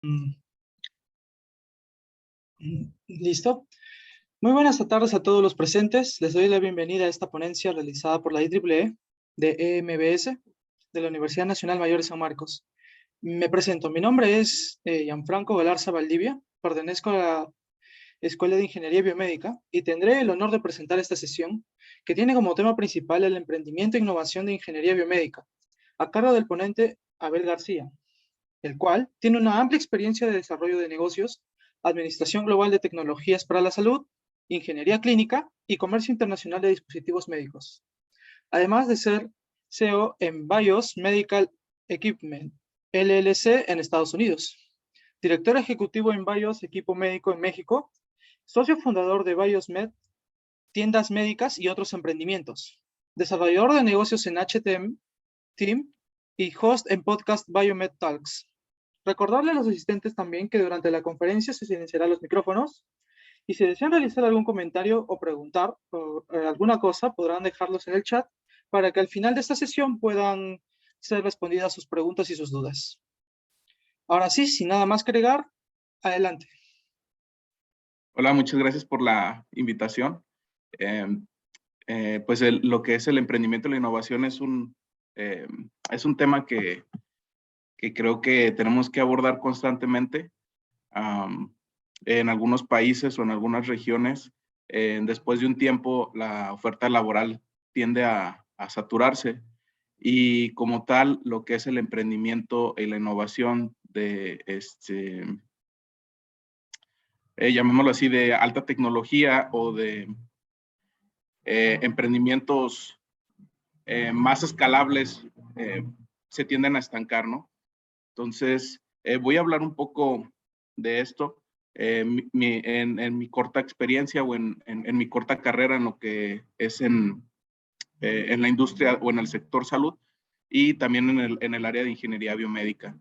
Mm, ¿Listo? Muy buenas tardes a todos los presentes. Les doy la bienvenida a esta ponencia realizada por la IEEE de EMBS de la Universidad Nacional Mayor de San Marcos. Me presento. Mi nombre es Gianfranco Galarza Valdivia. Pertenezco a la Escuela de Ingeniería Biomédica y tendré el honor de presentar esta sesión que tiene como tema principal el emprendimiento e innovación de ingeniería biomédica, a cargo del ponente Abel García, el cual tiene una amplia experiencia de desarrollo de negocios, administración global de tecnologías para la salud, ingeniería clínica y comercio internacional de dispositivos médicos, además de ser CEO en BIOS Medical Equipment, LLC en Estados Unidos, director ejecutivo en BIOS Equipo Médico en México, socio fundador de BIOS Med, tiendas médicas y otros emprendimientos, desarrollador de negocios en HTM Team y host en podcast Biomed Talks. Recordarle a los asistentes también que durante la conferencia se silenciarán los micrófonos y si desean realizar algún comentario o preguntar alguna cosa, podrán dejarlos en el chat para que al final de esta sesión puedan ser respondidas sus preguntas y sus dudas. Ahora sí, sin nada más que agregar, adelante. Hola, muchas gracias por la invitación. Pues lo que es el emprendimiento y la innovación es un tema que creo que tenemos que abordar constantemente. En algunos países o en algunas regiones, después de un tiempo, la oferta laboral tiende a saturarse y como tal, lo que es el emprendimiento y la innovación de llamémoslo así, de alta tecnología o de emprendimientos más escalables se tienden a estancar, ¿no? Entonces, voy a hablar un poco de esto en mi corta experiencia o en mi corta carrera en lo que es en la industria o en el sector salud y también en el área de ingeniería biomédica.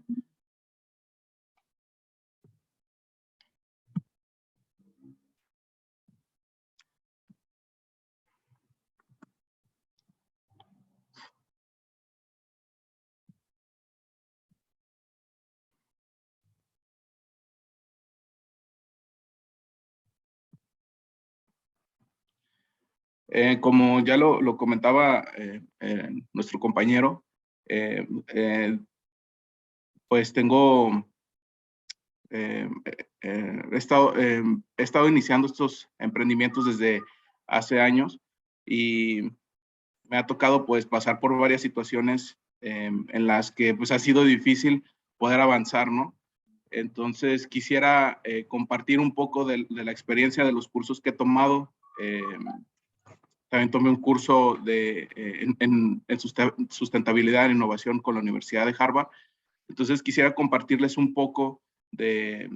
Como ya lo comentaba nuestro compañero, eh, eh, pues tengo, he estado iniciando estos emprendimientos desde hace años y me ha tocado pues pasar por varias situaciones en las que pues ha sido difícil poder avanzar, ¿no? Entonces quisiera compartir un poco de la experiencia de los cursos que he tomado. También tomé un curso en sustentabilidad e innovación con la Universidad de Harvard. Entonces quisiera compartirles un poco de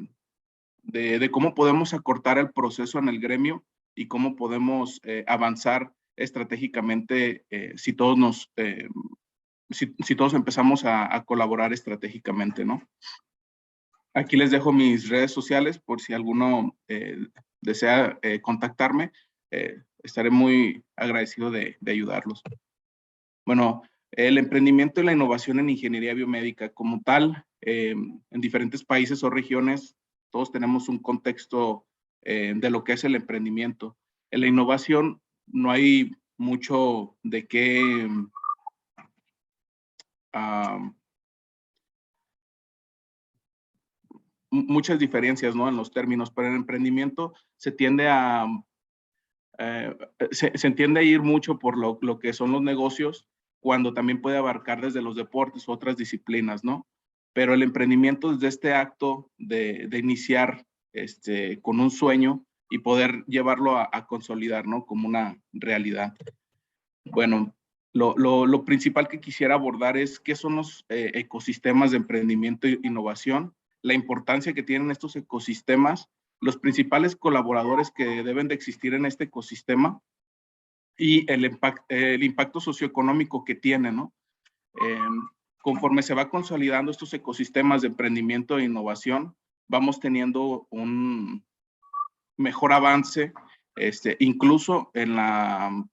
cómo podemos acortar el proceso en el gremio y cómo podemos avanzar estratégicamente si todos empezamos a colaborar estratégicamente, ¿no? Aquí les dejo mis redes sociales por si alguno desea contactarme. Estaré muy agradecido de ayudarlos. Bueno, el emprendimiento y la innovación en ingeniería biomédica como tal, en diferentes países o regiones, todos tenemos un contexto de lo que es el emprendimiento. En la innovación no hay mucho de qué muchas diferencias, ¿no? En los términos, pero en emprendimiento se tiende a se entiende a ir mucho por lo que son los negocios, cuando también puede abarcar desde los deportes u otras disciplinas, ¿no? Pero el emprendimiento es de este acto de iniciar con un sueño y poder llevarlo a consolidar, ¿no? Como una realidad. Bueno, lo principal que quisiera abordar es qué son los ecosistemas de emprendimiento e innovación, la importancia que tienen estos ecosistemas, los principales colaboradores que deben de existir en este ecosistema y el impacto socioeconómico que tiene, ¿no? Conforme se va consolidando estos ecosistemas de emprendimiento e innovación, vamos teniendo un mejor avance, incluso en la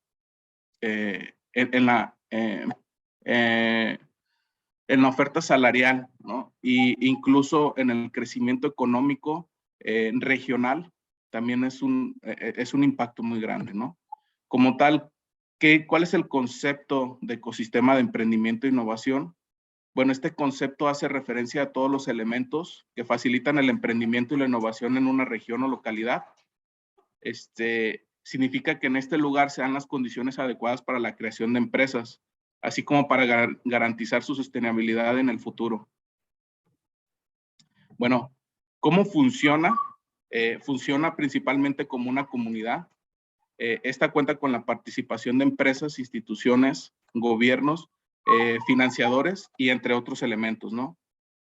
en la oferta salarial, ¿no? Y incluso en el crecimiento económico regional, también es un impacto muy grande, ¿no? Como tal, ¿cuál es el concepto de ecosistema de emprendimiento e innovación? Bueno, este concepto hace referencia a todos los elementos que facilitan el emprendimiento y la innovación en una región o localidad. Significa que en este lugar se dan las condiciones adecuadas para la creación de empresas, así como para garantizar su sostenibilidad en el futuro. Bueno, ¿cómo funciona? Funciona principalmente como una comunidad. Esta cuenta con la participación de empresas, instituciones, gobiernos, financiadores y entre otros elementos, ¿no?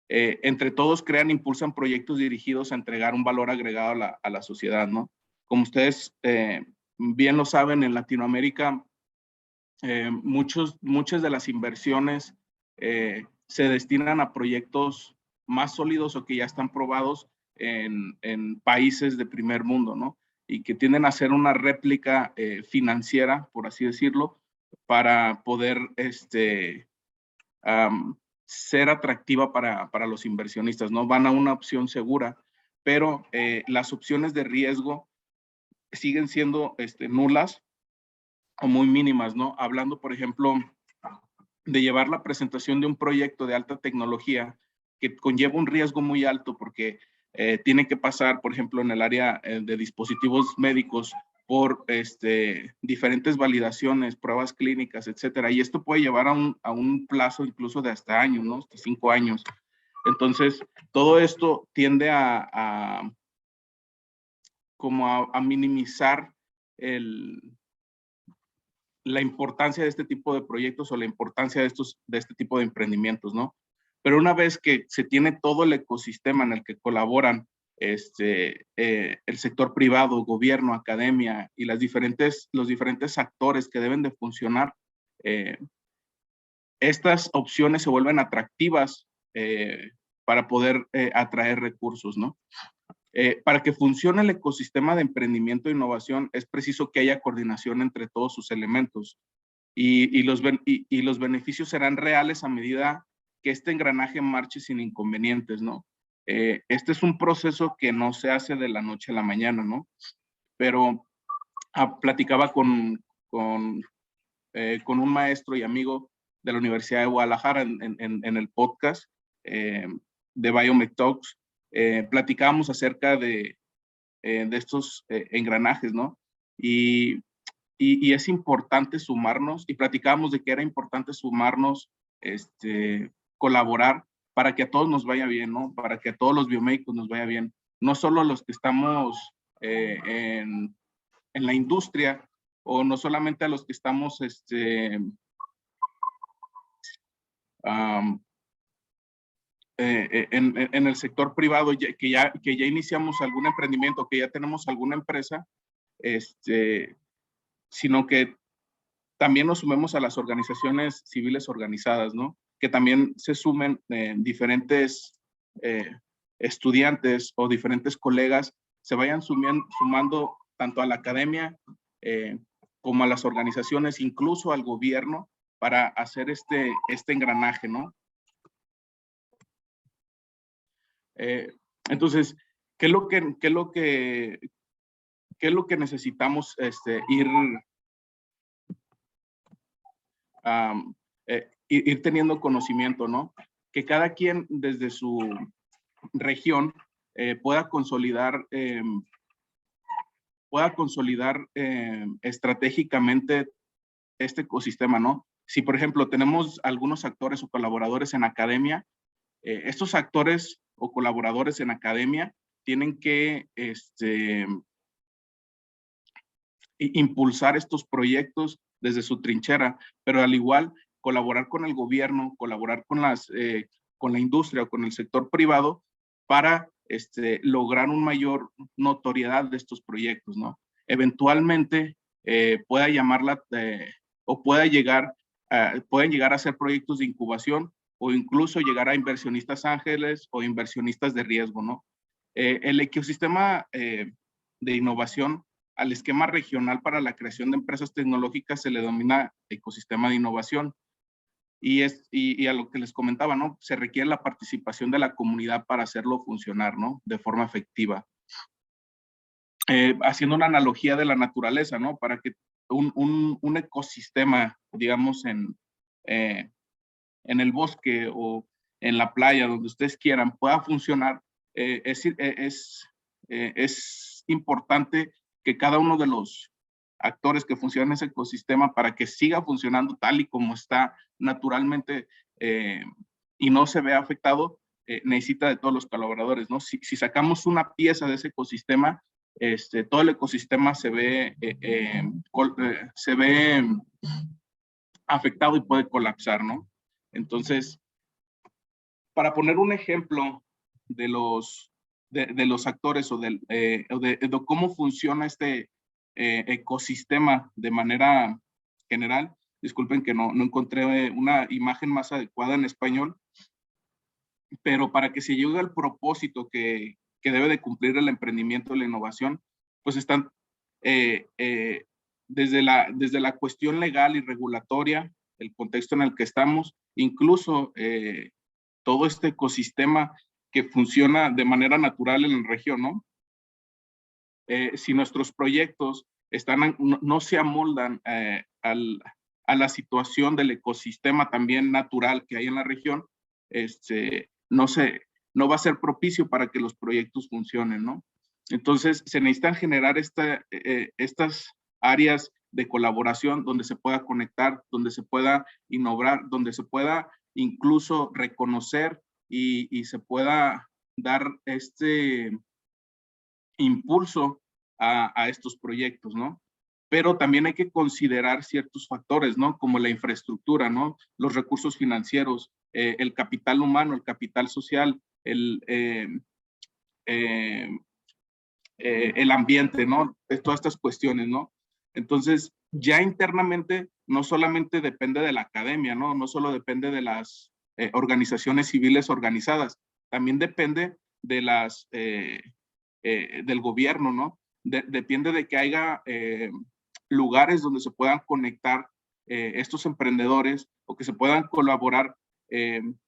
Entre todos crean, impulsan proyectos dirigidos a entregar un valor agregado a la sociedad, ¿no? Como ustedes bien lo saben, en Latinoamérica muchas de las inversiones se destinan a proyectos más sólidos o que ya están probados en países de primer mundo, ¿no? Y que tienden a ser una réplica financiera, por así decirlo, para poder ser atractiva para los inversionistas, ¿no? Van a una opción segura, pero las opciones de riesgo siguen siendo nulas o muy mínimas, ¿no? Hablando, por ejemplo, de llevar la presentación de un proyecto de alta tecnología que conlleva un riesgo muy alto porque tiene que pasar, por ejemplo, en el área de dispositivos médicos por diferentes validaciones, pruebas clínicas, etcétera. Y esto puede llevar a un plazo incluso de hasta años, ¿no? Hasta 5 años. Entonces, todo esto tiende a minimizar la importancia de este tipo de proyectos o la importancia de este tipo de emprendimientos, ¿no? Pero una vez que se tiene todo el ecosistema en el que colaboran el sector privado, gobierno, academia y los diferentes actores que deben de funcionar, estas opciones se vuelven atractivas para poder atraer recursos, ¿no? Para que funcione el ecosistema de emprendimiento e innovación es preciso que haya coordinación entre todos sus elementos y los beneficios serán reales a medida que este engranaje marche sin inconvenientes, ¿no? Este es un proceso que no se hace de la noche a la mañana, ¿no? Pero platicaba con un maestro y amigo de la Universidad de Guadalajara en el podcast de Biomech Talks. Platicábamos acerca de estos engranajes, ¿no? Y es importante sumarnos, y platicábamos de que era importante sumarnos, colaborar para que a todos nos vaya bien, ¿no? Para que a todos los biomédicos nos vaya bien. No solo los que estamos en la industria, o no solamente a los que estamos en el sector privado, que ya iniciamos algún emprendimiento, que ya tenemos alguna empresa, sino que también nos sumemos a las organizaciones civiles organizadas, ¿no? Que también se sumen diferentes estudiantes o diferentes colegas, se vayan sumando tanto a la academia como a las organizaciones, incluso al gobierno, para hacer este engranaje, ¿no? Entonces, ¿qué es lo que necesitamos ir teniendo conocimiento, ¿no? Que cada quien desde su región pueda consolidar estratégicamente este ecosistema, ¿no? Si, por ejemplo, tenemos algunos actores o colaboradores en academia, estos actores o colaboradores en academia tienen que impulsar estos proyectos desde su trinchera, pero al igual colaborar con el gobierno, colaborar con la industria o con el sector privado para lograr una mayor notoriedad de estos proyectos, ¿no? Eventualmente pueda llamarla o pueden llegar a ser proyectos de incubación o incluso llegar a inversionistas ángeles o inversionistas de riesgo, ¿no? El ecosistema de innovación al esquema regional para la creación de empresas tecnológicas se le denomina ecosistema de innovación. y a lo que les comentaba, ¿no? Se requiere la participación de la comunidad para hacerlo funcionar, ¿no? De forma efectiva. Haciendo una analogía de la naturaleza, ¿no? Para que un ecosistema, digamos, en el bosque o en la playa, donde ustedes quieran, pueda funcionar, es importante que cada uno de los actores que funcionan en ese ecosistema, para que siga funcionando tal y como está naturalmente y no se vea afectado, necesita de todos los colaboradores, ¿no? Si sacamos una pieza de ese ecosistema, todo el ecosistema se ve afectado y puede colapsar, ¿no? Entonces, para poner un ejemplo de los actores o de cómo funciona este ecosistema de manera general, disculpen que no encontré una imagen más adecuada en español, pero para que se llegue al propósito que debe de cumplir el emprendimiento y la innovación, pues están desde la cuestión legal y regulatoria, el contexto en el que estamos, incluso todo este ecosistema que funciona de manera natural en la región, ¿no? Si nuestros proyectos no se amoldan a la situación del ecosistema también natural que hay en la región, no va a ser propicio para que los proyectos funcionen, ¿no? Entonces, se necesitan generar estas áreas de colaboración donde se pueda conectar, donde se pueda innovar, donde se pueda incluso reconocer y se pueda dar este impulso a estos proyectos, ¿no? Pero también hay que considerar ciertos factores, ¿no? Como la infraestructura, ¿no? Los recursos financieros, el capital humano, el capital social, el ambiente, ¿no? Todas estas cuestiones, ¿no? Entonces, ya internamente no solamente depende de la academia, ¿no? No solo depende de las organizaciones civiles organizadas, también depende de del gobierno, ¿no? Depende de que haya lugares donde se puedan conectar estos emprendedores o que se puedan colaborar,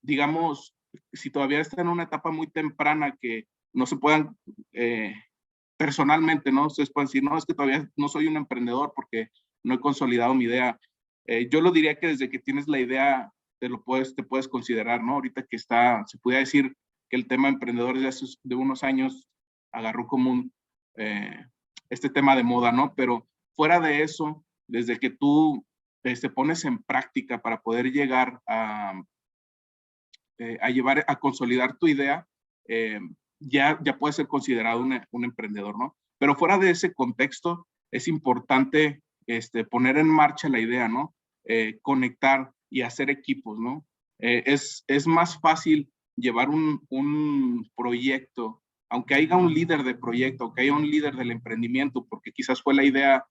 digamos, si todavía está en una etapa muy temprana que no se puedan personalmente, ¿no? Ustedes pueden decir, no, es que todavía no soy un emprendedor porque no he consolidado mi idea. Yo lo diría que desde que tienes la idea te puedes considerar, ¿no? Ahorita que se pudiera decir que el tema de emprendedores de unos años agarró como este tema de moda, ¿no? Pero fuera de eso, desde que tú te pones en práctica para poder llegar a consolidar tu idea, ya puede ser considerado un emprendedor, ¿no? Pero fuera de ese contexto, es importante poner en marcha la idea, ¿no? Conectar y hacer equipos, ¿no? Es más fácil llevar un proyecto, aunque haya un líder de proyecto, aunque haya un líder del emprendimiento, porque quizás fue la idea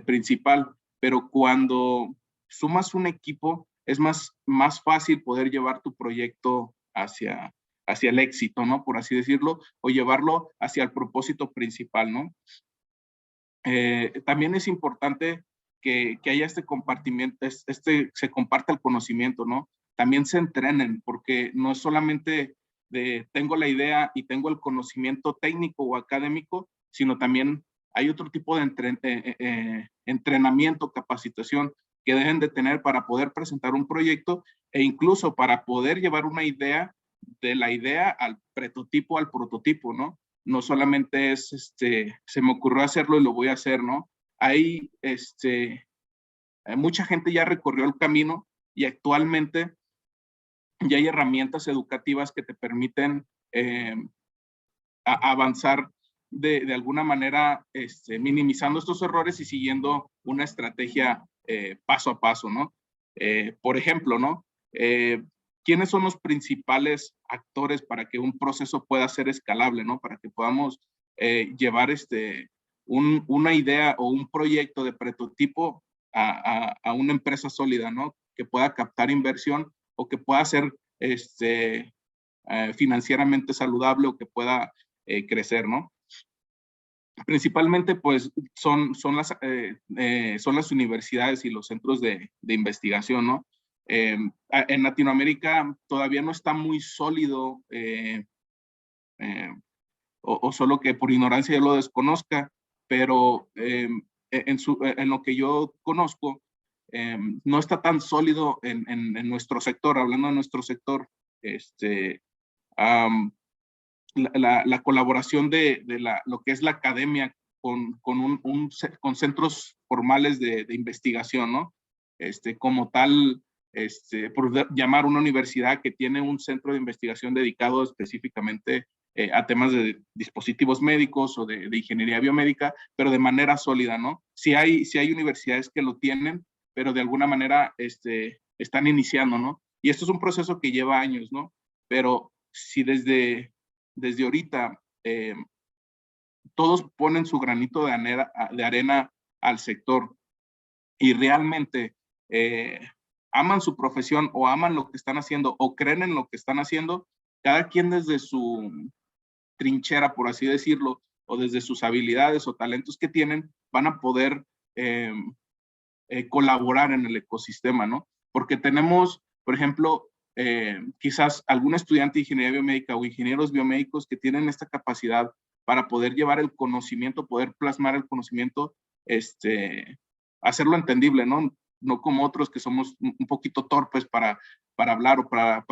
principal, pero cuando sumas un equipo, es más fácil poder llevar tu proyecto hacia el éxito, ¿no? Por así decirlo, o llevarlo hacia el propósito principal, ¿no? También es importante que haya este compartimiento, se comparta el conocimiento, ¿no? También se entrenen, porque no es solamente de tengo la idea y tengo el conocimiento técnico o académico, sino también hay otro tipo de entrenamiento, capacitación que deben de tener para poder presentar un proyecto e incluso para poder llevar una idea de la idea al prototipo, ¿no? No solamente se me ocurrió hacerlo y lo voy a hacer, ¿no? Hay mucha gente ya recorrió el camino y actualmente ya hay herramientas educativas que te permiten avanzar de alguna manera minimizando estos errores y siguiendo una estrategia paso a paso, ¿no? Por ejemplo, ¿no? ¿Quiénes son los principales actores para que un proceso pueda ser escalable, ¿no? Para que podamos llevar una idea o un proyecto de prototipo a una empresa sólida, ¿no? Que pueda captar inversión o que pueda ser financieramente saludable o que pueda crecer, ¿no? Principalmente, pues, son las universidades y los centros de investigación, ¿no? En Latinoamérica todavía no está muy sólido, o solo que por ignorancia yo lo desconozca, pero en lo que yo conozco, no está tan sólido en nuestro sector, hablando de nuestro sector, um, la colaboración de lo que es la academia con centros formales de investigación, ¿no? Como tal, por llamar una universidad que tiene un centro de investigación dedicado específicamente a temas de dispositivos médicos o de ingeniería biomédica, pero de manera sólida, ¿no? Sí hay universidades que lo tienen, pero de alguna manera están iniciando, ¿no? Y esto es un proceso que lleva años, ¿no? Pero si desde ahorita todos ponen su granito de arena al sector y realmente aman su profesión o aman lo que están haciendo o creen en lo que están haciendo, cada quien desde su trinchera, por así decirlo, o desde sus habilidades o talentos que tienen, van a poder colaborar en el ecosistema, ¿no? Porque tenemos, por ejemplo, quizás algún estudiante de ingeniería biomédica o ingenieros biomédicos que tienen esta capacidad para poder llevar el conocimiento, poder plasmar el conocimiento, hacerlo entendible, ¿no? No como otros que somos un poquito torpes para hablar o para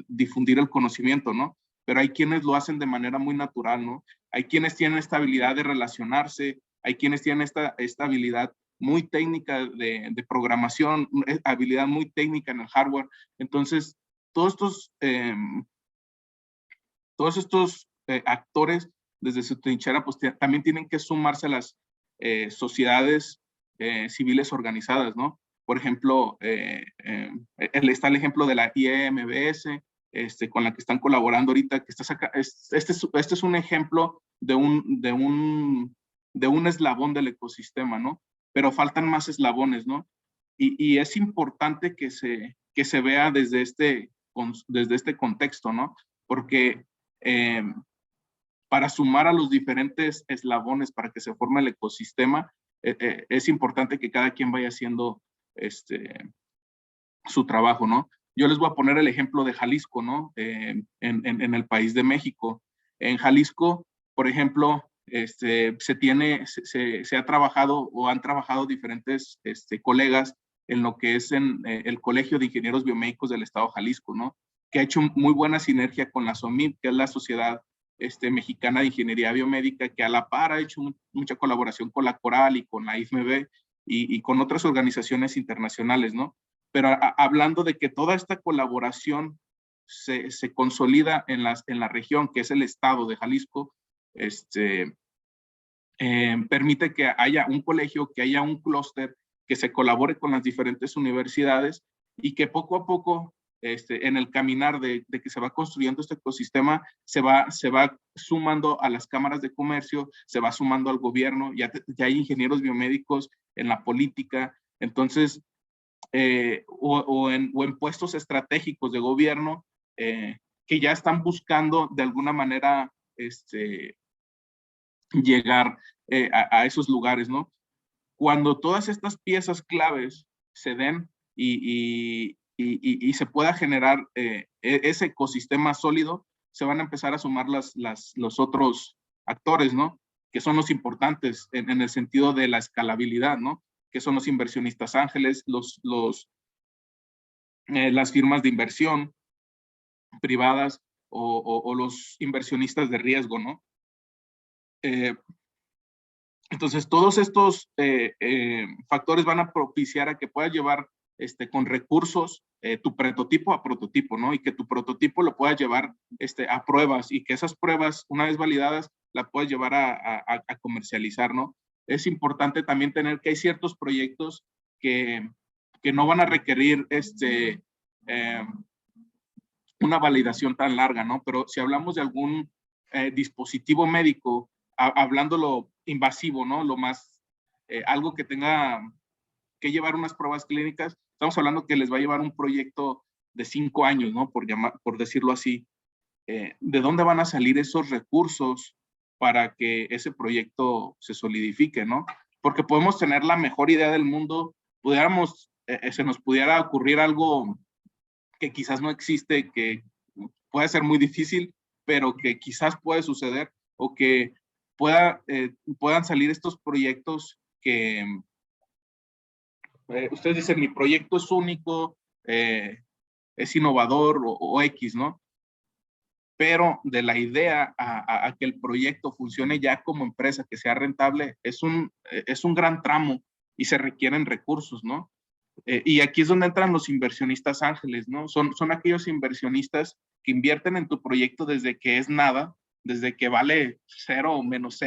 difundir el conocimiento, ¿no? Pero hay quienes lo hacen de manera muy natural, ¿no? Hay quienes tienen esta habilidad de relacionarse, hay quienes tienen esta habilidad muy técnica de programación, habilidad muy técnica en el hardware. Entonces, todos estos actores desde su trinchera pues también tienen que sumarse a las sociedades civiles organizadas, ¿no? Por ejemplo, está el ejemplo de la IEMBS, con la que están colaborando ahorita, que está este es un ejemplo de un eslabón del ecosistema, ¿no? Pero faltan más eslabones, ¿no? Y es importante que se vea desde este contexto, ¿no? Porque para sumar a los diferentes eslabones para que se forme el ecosistema, es importante que cada quien vaya haciendo su trabajo, ¿no? Yo les voy a poner el ejemplo de Jalisco, ¿no? En el país de México. En Jalisco, por ejemplo, se ha trabajado o han trabajado diferentes colegas en lo que es el Colegio de Ingenieros Biomédicos del Estado de Jalisco, ¿no? Que ha hecho muy buena sinergia con la SOMIB, que es la Sociedad Mexicana de Ingeniería Biomédica, que a la par ha hecho mucha colaboración con la Coral y con la IFMB y con otras organizaciones internacionales, ¿no? Pero hablando de que toda esta colaboración se consolida en la región, que es el estado de Jalisco, permite que haya un colegio, que haya un clúster, que se colabore con las diferentes universidades y que poco a poco, en el caminar de que se va construyendo este ecosistema, se va sumando a las cámaras de comercio, se va sumando al gobierno, ya hay ingenieros biomédicos en la política. Entonces, o en puestos estratégicos de gobierno que ya están buscando de alguna manera llegar a esos lugares, ¿no? Cuando todas estas piezas claves se den y se pueda generar ese ecosistema sólido, se van a empezar a sumar los otros actores, ¿no? Que son los importantes en el sentido de la escalabilidad, ¿no? Que son los inversionistas ángeles, las firmas de inversión privadas o los inversionistas de riesgo, ¿no? Entonces, todos estos factores van a propiciar a que puedas llevar con recursos tu prototipo a prototipo, ¿no? Y que tu prototipo lo puedas llevar a pruebas y que esas pruebas, una vez validadas, la puedas llevar a comercializar, ¿no? Es importante también tener que hay ciertos proyectos que no van a requerir una validación tan larga, ¿no? Pero si hablamos de algún dispositivo médico, hablándolo invasivo, ¿no? Algo que tenga que llevar unas pruebas clínicas, estamos hablando que les va a llevar un proyecto de 5 años, ¿no? Por decirlo así. ¿De dónde van a salir esos recursos para que ese proyecto se solidifique, ¿no? Porque podemos tener la mejor idea del mundo, se nos pudiera ocurrir algo que quizás no existe, que puede ser muy difícil, pero que quizás puede suceder, o que puedan salir estos proyectos que ustedes dicen, mi proyecto es único, es innovador o X, ¿no? Pero de la idea a que el proyecto funcione ya como empresa, que sea rentable, es un gran tramo y se requieren recursos, ¿no? Y aquí es donde entran los inversionistas ángeles, ¿no? Son aquellos inversionistas que invierten en tu proyecto desde que es nada, desde que vale cero, menos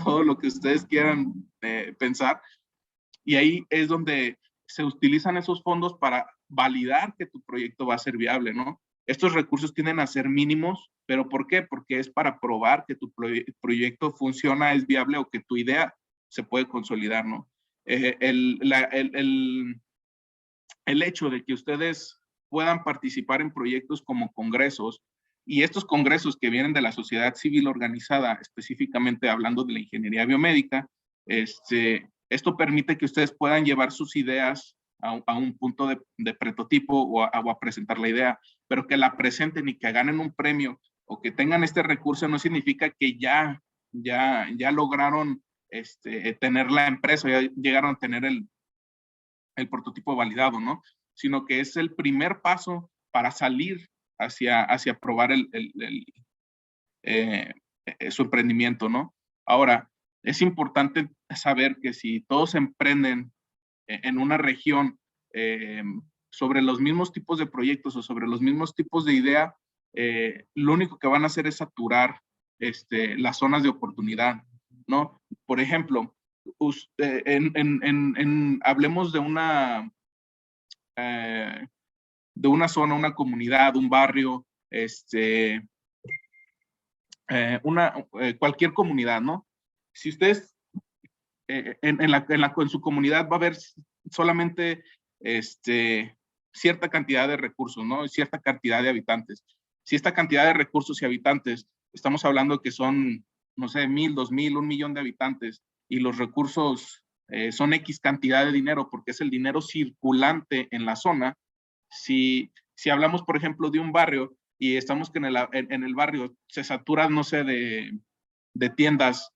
todo lo que ustedes quieran pensar. Y ahí es donde se utilizan esos fondos para validar que tu proyecto va a ser viable, ¿no? Estos recursos tienden a ser mínimos, ¿pero por qué? Porque es para probar que tu proyecto funciona, es viable, o que tu idea se puede consolidar, ¿no? El hecho de que ustedes puedan participar en proyectos como congresos, y estos congresos que vienen de la sociedad civil organizada, específicamente hablando de la ingeniería biomédica, esto permite que ustedes puedan llevar sus ideas a un punto de prototipo, o a presentar la idea, pero que la presenten y que ganen un premio o que tengan este recurso no significa que ya lograron tener la empresa, ya llegaron a tener el prototipo validado, ¿no? Sino que es el primer paso para salir hacia probar su emprendimiento, ¿no? Ahora, es importante saber que si todos emprenden en una región sobre los mismos tipos de proyectos o sobre los mismos tipos de idea, lo único que van a hacer es saturar las zonas de oportunidad, ¿no? Por ejemplo, hablemos de una zona, una comunidad, un barrio, cualquier comunidad, ¿no? Si ustedes en su comunidad va a haber solamente cierta cantidad de recursos, ¿no? Cierta cantidad de habitantes. Si esta cantidad de recursos y habitantes, estamos hablando que son, no sé, 1,000, 2,000, 1,000,000 de habitantes, y los recursos son X cantidad de dinero, porque es el dinero circulante en la zona. Si hablamos, por ejemplo, de un barrio, y estamos que en el barrio se satura, no sé, de tiendas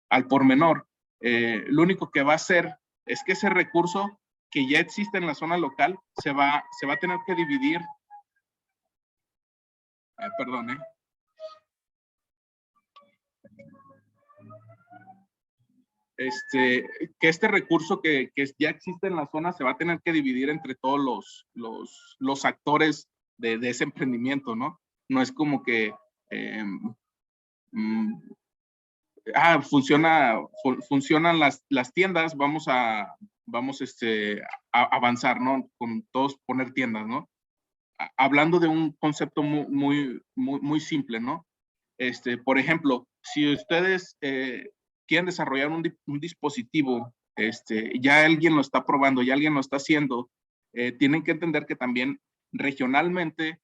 al por menor, lo único que va a hacer es que ese recurso que ya existe en la zona local se va a tener que dividir. Perdón, que este recurso que ya existe en la zona se va a tener que dividir entre todos los actores de ese emprendimiento, ¿no? No es como que funcionan las tiendas, vamos a avanzar, ¿no? Con todos poner tiendas, ¿no? Hablando de un concepto muy simple, ¿no? Por ejemplo, si ustedes quieren desarrollar un dispositivo, ya alguien lo está probando, ya alguien lo está haciendo, tienen que entender que también regionalmente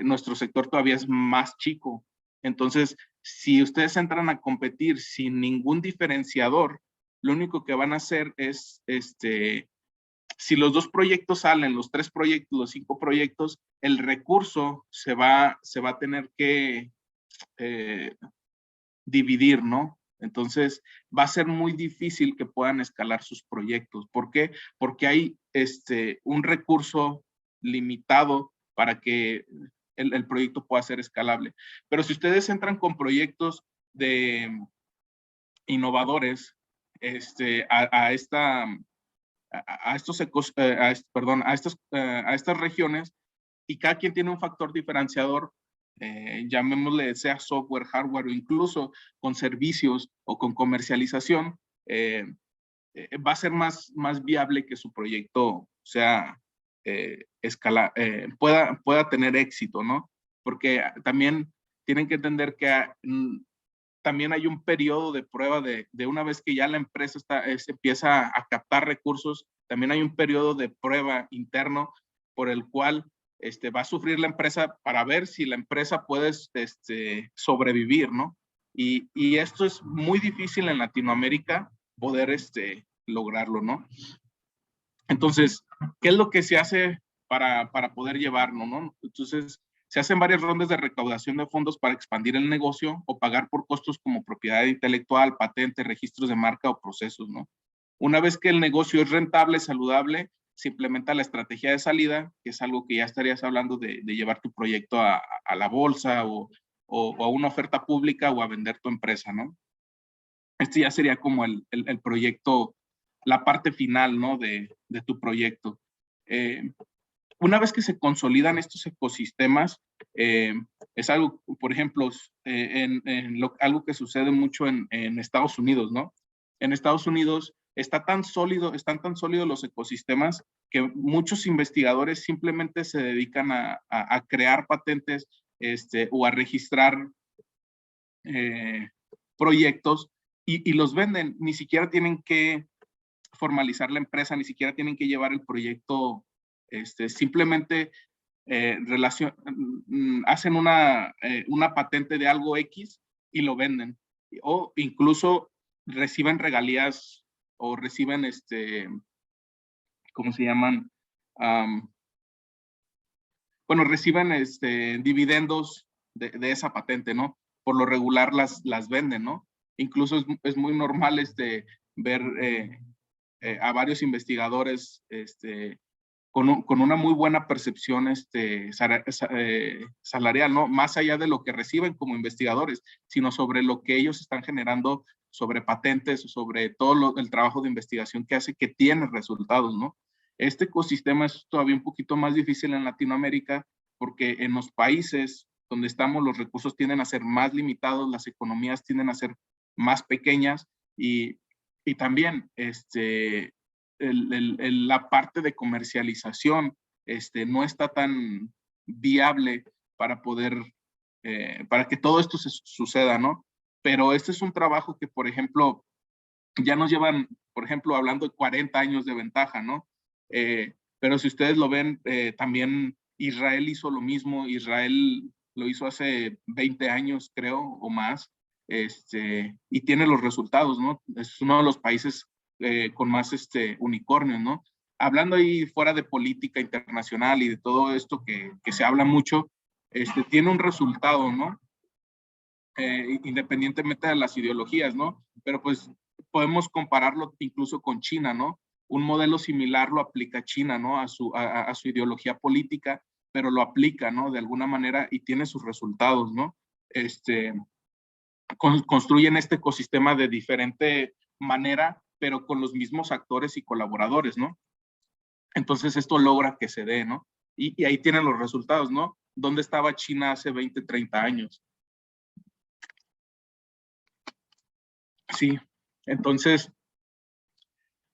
nuestro sector todavía es más chico. Entonces, si ustedes entran a competir sin ningún diferenciador, lo único que van a hacer es, si los 2 proyectos salen, los 3 proyectos, los 5 proyectos, el recurso se va a tener que dividir, ¿no? Entonces, va a ser muy difícil que puedan escalar sus proyectos. ¿Por qué? Porque hay un recurso limitado para que el proyecto pueda ser escalable. Pero si ustedes entran con proyectos de innovadores a estas regiones, y cada quien tiene un factor diferenciador, llamémosle sea software, hardware, o incluso con servicios o con comercialización, va a ser más viable que su proyecto sea pueda tener éxito, ¿no? Porque también tienen que entender que también hay un periodo de prueba de una vez que ya la empresa empieza a captar recursos, también hay un periodo de prueba interno por el cual va a sufrir la empresa para ver si la empresa puede sobrevivir, ¿no? Y esto es muy difícil en Latinoamérica poder lograrlo, ¿no? Entonces, ¿qué es lo que se hace para poder llevarlo, ¿no? Entonces, se hacen varias rondas de recaudación de fondos para expandir el negocio o pagar por costos como propiedad intelectual, patente, registros de marca o procesos, ¿no? Una vez que el negocio es rentable, saludable, se implementa la estrategia de salida, que es algo que ya estarías hablando de llevar tu proyecto a la bolsa o a una oferta pública o a vender tu empresa, ¿no? Este ya sería como el proyecto, la parte final, ¿no? De tu proyecto. Una vez que se consolidan estos ecosistemas, es algo, por ejemplo, algo que sucede mucho en Estados Unidos, ¿no? En Estados Unidos están tan sólidos los ecosistemas que muchos investigadores simplemente se dedican a crear patentes o a registrar proyectos y los venden. Ni siquiera tienen que formalizar la empresa, ni siquiera tienen que llevar el proyecto, simplemente hacen una patente de algo X y lo venden. O incluso reciben regalías o reciben, ¿cómo se llaman? Bueno, reciben dividendos de esa patente, ¿no? Por lo regular las venden, ¿no? Incluso es muy normal ver a varios investigadores con una muy buena percepción salarial, ¿no? Más allá de lo que reciben como investigadores, sino sobre lo que ellos están generando sobre patentes, sobre todo el trabajo de investigación que hace que tiene resultados, ¿no? Este ecosistema es todavía un poquito más difícil en Latinoamérica porque en los países donde estamos los recursos tienden a ser más limitados, las economías tienden a ser más pequeñas y también la parte de comercialización no está tan viable para poder, para que todo esto suceda, ¿no? Pero este es un trabajo que, por ejemplo, ya nos llevan, por ejemplo, hablando de 40 años de ventaja, ¿no? Pero si ustedes lo ven, también Israel hizo lo mismo. Israel lo hizo hace 20 años, creo, o más, y tiene los resultados, ¿no? Es uno de los países con más unicornios, ¿no? Hablando ahí fuera de política internacional y de todo esto que se habla mucho, tiene un resultado, ¿no? Independientemente de las ideologías, ¿no? Pero pues podemos compararlo incluso con China, ¿no? Un modelo similar lo aplica China, ¿no? A su ideología política, pero lo aplica, ¿no? De alguna manera y tiene sus resultados, ¿no? Construyen este ecosistema de diferente manera, pero con los mismos actores y colaboradores, ¿no? Entonces esto logra que se dé, ¿no? Y ahí tienen los resultados, ¿no? ¿Dónde estaba China hace 20, 30 años? Sí, entonces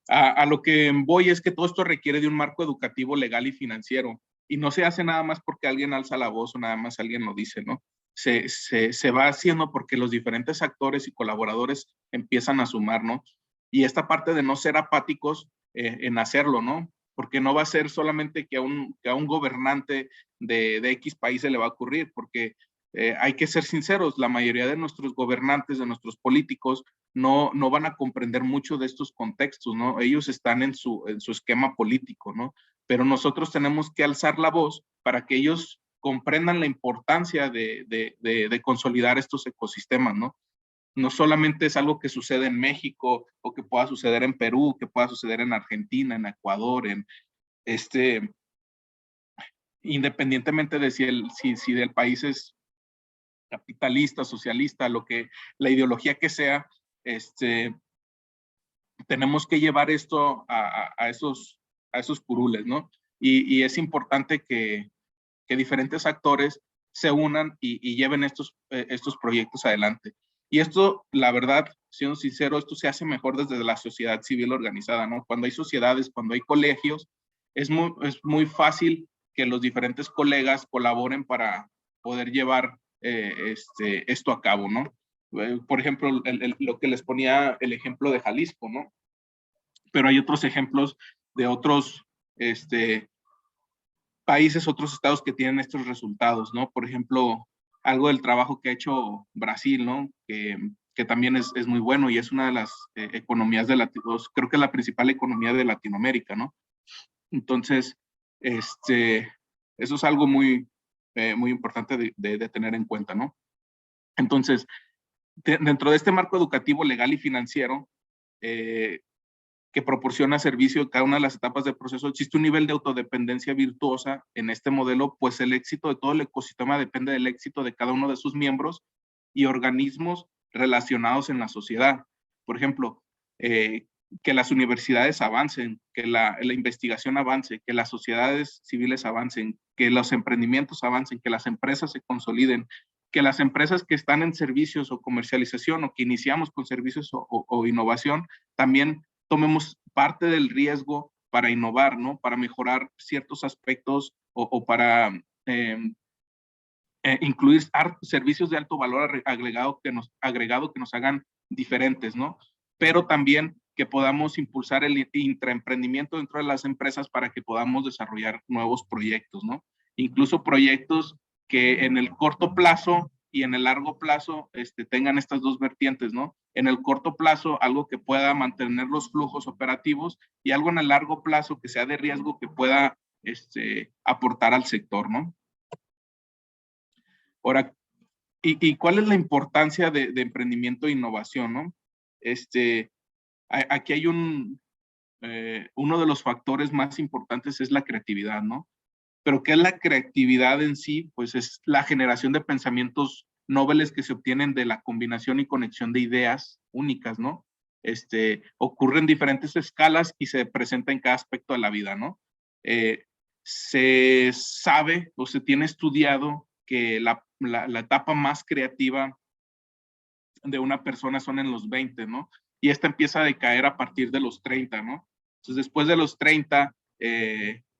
a lo que voy es que todo esto requiere de un marco educativo, legal y financiero. Y no se hace nada más porque alguien alza la voz o nada más alguien lo dice, ¿no? Se va haciendo porque los diferentes actores y colaboradores empiezan a sumar, ¿no? Y esta parte de no ser apáticos en hacerlo, ¿no? Porque no va a ser solamente que a un gobernante de X país se le va a ocurrir, porque hay que ser sinceros, la mayoría de nuestros gobernantes, de nuestros políticos, no van a comprender mucho de estos contextos, ¿no? Ellos están en su esquema político, ¿no? Pero nosotros tenemos que alzar la voz para que ellos comprendan la importancia de consolidar estos ecosistemas, ¿no? No solamente es algo que sucede en México o que pueda suceder en Perú, que pueda suceder en Argentina, en Ecuador, independientemente de si del país es capitalista, socialista, la ideología que sea, tenemos que llevar esto a esos curules, ¿no? Y es importante que diferentes actores se unan y lleven estos proyectos adelante. Y esto, la verdad, siendo sincero, esto se hace mejor desde la sociedad civil organizada, ¿no? Cuando hay sociedades, cuando hay colegios, es muy fácil que los diferentes colegas colaboren para poder llevar esto a cabo, ¿no? Por ejemplo, lo que les ponía el ejemplo de Jalisco, ¿no? Pero hay otros ejemplos de otros países, otros estados que tienen estos resultados, ¿no? Por ejemplo, algo del trabajo que ha hecho Brasil, ¿no? Que también es muy bueno y es una de las economías creo que es la principal economía de Latinoamérica, ¿no? Entonces, Eso es algo muy, muy importante de tener en cuenta, ¿no? Entonces, dentro de este marco educativo, legal y financiero, que proporciona servicio en cada una de las etapas del proceso, existe un nivel de autodependencia virtuosa en este modelo, pues el éxito de todo el ecosistema depende del éxito de cada uno de sus miembros y organismos relacionados en la sociedad. Por ejemplo, que las universidades avancen, que la investigación avance, que las sociedades civiles avancen, que los emprendimientos avancen, que las empresas se consoliden, que las empresas que están en servicios o comercialización o que iniciamos con servicios o innovación, también tomemos parte del riesgo para innovar, ¿no? Para mejorar ciertos aspectos o para incluir servicios de alto valor agregado que nos hagan diferentes, ¿no? Pero también que podamos impulsar el intraemprendimiento dentro de las empresas para que podamos desarrollar nuevos proyectos, ¿no? Incluso proyectos que en el corto plazo y en el largo plazo tengan estas dos vertientes, ¿no? En el corto plazo, algo que pueda mantener los flujos operativos y algo en el largo plazo que sea de riesgo que pueda aportar al sector, ¿no? Ahora, ¿y cuál es la importancia de emprendimiento e innovación, no? Aquí hay uno de los factores más importantes es la creatividad, ¿no? Pero ¿qué es la creatividad en sí? Pues es la generación de pensamientos noveles que se obtienen de la combinación y conexión de ideas únicas, ¿no? Ocurre en diferentes escalas y se presenta en cada aspecto de la vida, ¿no? Se sabe o se tiene estudiado que la etapa más creativa de una persona son en los 20, ¿no? Y esta empieza a decaer a partir de los 30, ¿no? Entonces, después de los 30,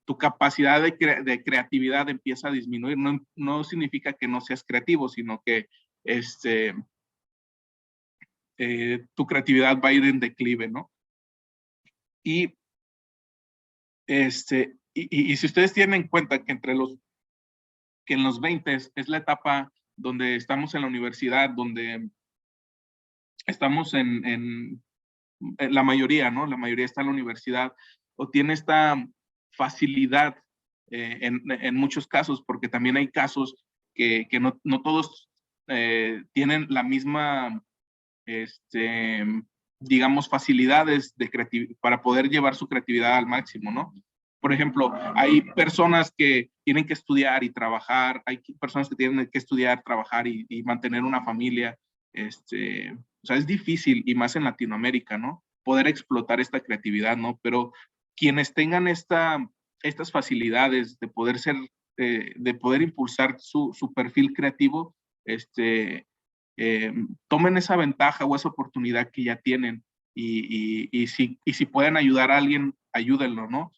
tu capacidad de creatividad empieza a disminuir. No significa que no seas creativo, sino que tu creatividad va a ir en declive, ¿no? Y si ustedes tienen en cuenta que en los 20 es la etapa donde estamos en la universidad, donde estamos en la mayoría, ¿no? La mayoría está en la universidad o tiene esta facilidad en muchos casos, porque también hay casos que no todos tienen la misma, digamos, facilidades para poder llevar su creatividad al máximo, ¿no? Por ejemplo, hay personas que tienen que estudiar y trabajar, hay personas que tienen que estudiar, trabajar y mantener una familia, o sea, es difícil y más en Latinoamérica, ¿no? Poder explotar esta creatividad, ¿no? Pero quienes tengan estas facilidades de poder de poder impulsar su perfil creativo, tomen esa ventaja o esa oportunidad que ya tienen y si pueden ayudar a alguien, ayúdenlo, ¿no?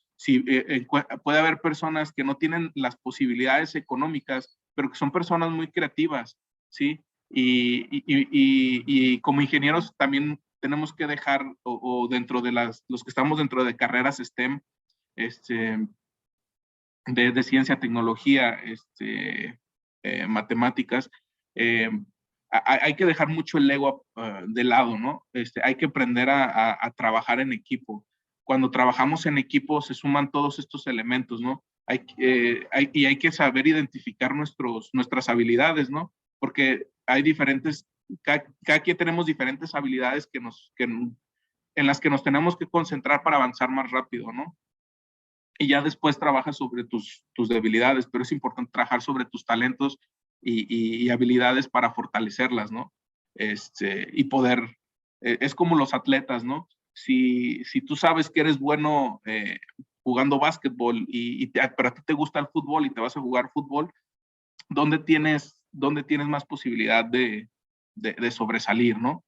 Puede haber personas que no tienen las posibilidades económicas, pero que son personas muy creativas, ¿sí? Y como ingenieros también tenemos que dejar, o dentro de los que estamos dentro de carreras STEM, de ciencia, tecnología, matemáticas, hay que dejar mucho el ego de lado, ¿no? Hay que aprender a trabajar en equipo. Cuando trabajamos en equipo se suman todos estos elementos, ¿no? Y hay que saber identificar nuestras habilidades, ¿no? Porque hay cada quien tenemos diferentes habilidades en las que nos tenemos que concentrar para avanzar más rápido, ¿no? Y ya después trabajas sobre tus debilidades, pero es importante trabajar sobre tus talentos y habilidades para fortalecerlas, ¿no? Y poder, es como los atletas, ¿no? Si tú sabes que eres bueno jugando básquetbol, pero a ti te gusta el fútbol y te vas a jugar fútbol, ¿dónde tienes más posibilidad de sobresalir, ¿no?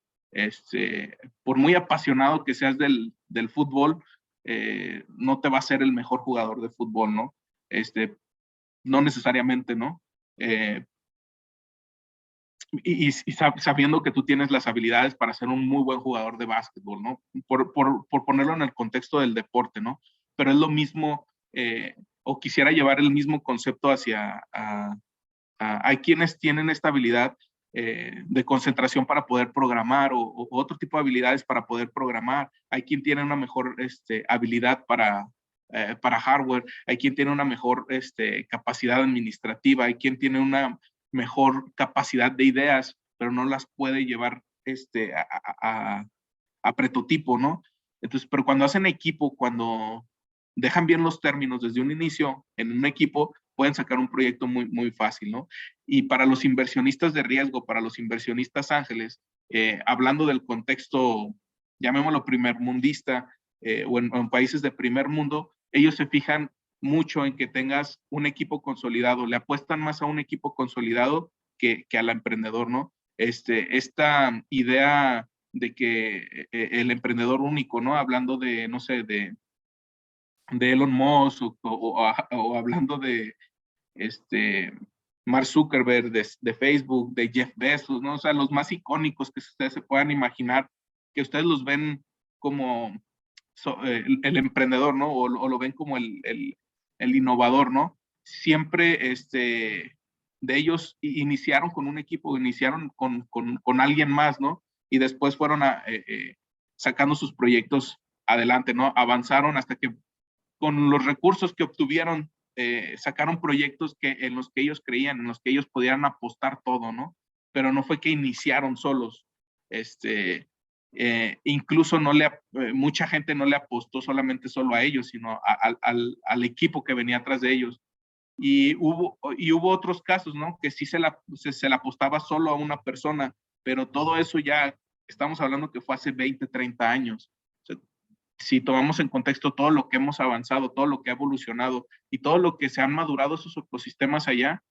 Por muy apasionado que seas del fútbol, no te va a ser el mejor jugador de fútbol, ¿no? No necesariamente, ¿no? Sabiendo que tú tienes las habilidades para ser un muy buen jugador de básquetbol, ¿no? Por ponerlo en el contexto del deporte, ¿no? Pero es lo mismo, o quisiera llevar el mismo concepto hay quienes tienen esta habilidad de concentración para poder programar o otro tipo de habilidades para poder programar. Hay quien tiene una mejor habilidad para hardware, hay quien tiene una mejor capacidad administrativa, hay quien tiene una mejor capacidad de ideas, pero no las puede llevar a prototipo, ¿no? Entonces, pero cuando hacen equipo, cuando dejan bien los términos desde un inicio en un equipo, pueden sacar un proyecto muy, muy fácil, ¿no? Y para los inversionistas de riesgo, para los inversionistas ángeles, hablando del contexto, llamémoslo primermundista, o en países de primer mundo, ellos se fijan mucho en que tengas un equipo consolidado, le apuestan más a un equipo consolidado que al emprendedor, ¿no? Esta idea de que el emprendedor único, ¿no? Hablando de, no sé, de Elon Musk o hablando de Mark Zuckerberg, de Facebook, de Jeff Bezos, ¿no? O sea, los más icónicos que ustedes se puedan imaginar, que ustedes los ven como el emprendedor, ¿no? O lo ven como el innovador, ¿no? Siempre de ellos iniciaron con un equipo, iniciaron con alguien más, ¿no? Y después fueron sacando sus proyectos adelante, ¿no? Avanzaron hasta que con los recursos que obtuvieron, sacaron proyectos en los que ellos creían, en los que ellos podían apostar todo, ¿no? Pero no fue que iniciaron solos. Incluso mucha gente no le apostó solo a ellos, sino al equipo que venía atrás de ellos. Y hubo otros casos, ¿no? Que sí se la apostaba solo a una persona, pero todo eso ya, estamos hablando que fue hace 20, 30 años. O sea, si tomamos en contexto todo lo que hemos avanzado, todo lo que ha evolucionado y todo lo que se han madurado esos ecosistemas allá,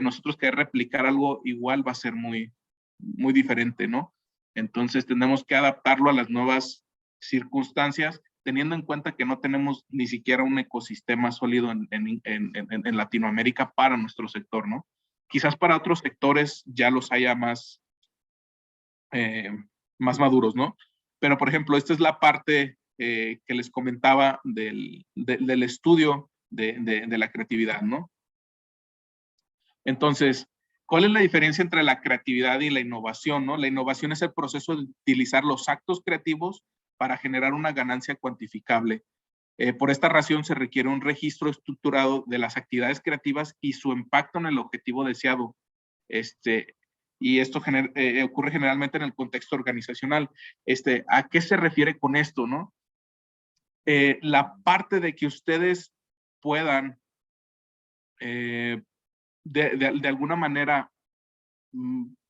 nosotros querer replicar algo igual va a ser muy, muy diferente, ¿no? Entonces tenemos que adaptarlo a las nuevas circunstancias, teniendo en cuenta que no tenemos ni siquiera un ecosistema sólido en Latinoamérica para nuestro sector, ¿no? Quizás para otros sectores ya los haya más maduros, ¿no? Pero, por ejemplo, esta es la parte que les comentaba del estudio de la creatividad, ¿no? Entonces, ¿cuál es la diferencia entre la creatividad y la innovación, no? La innovación es el proceso de utilizar los actos creativos para generar una ganancia cuantificable. Por esta razón se requiere un registro estructurado de las actividades creativas y su impacto en el objetivo deseado. Y esto ocurre generalmente en el contexto organizacional. ¿A qué se refiere con esto, no? La parte de que ustedes puedan de alguna manera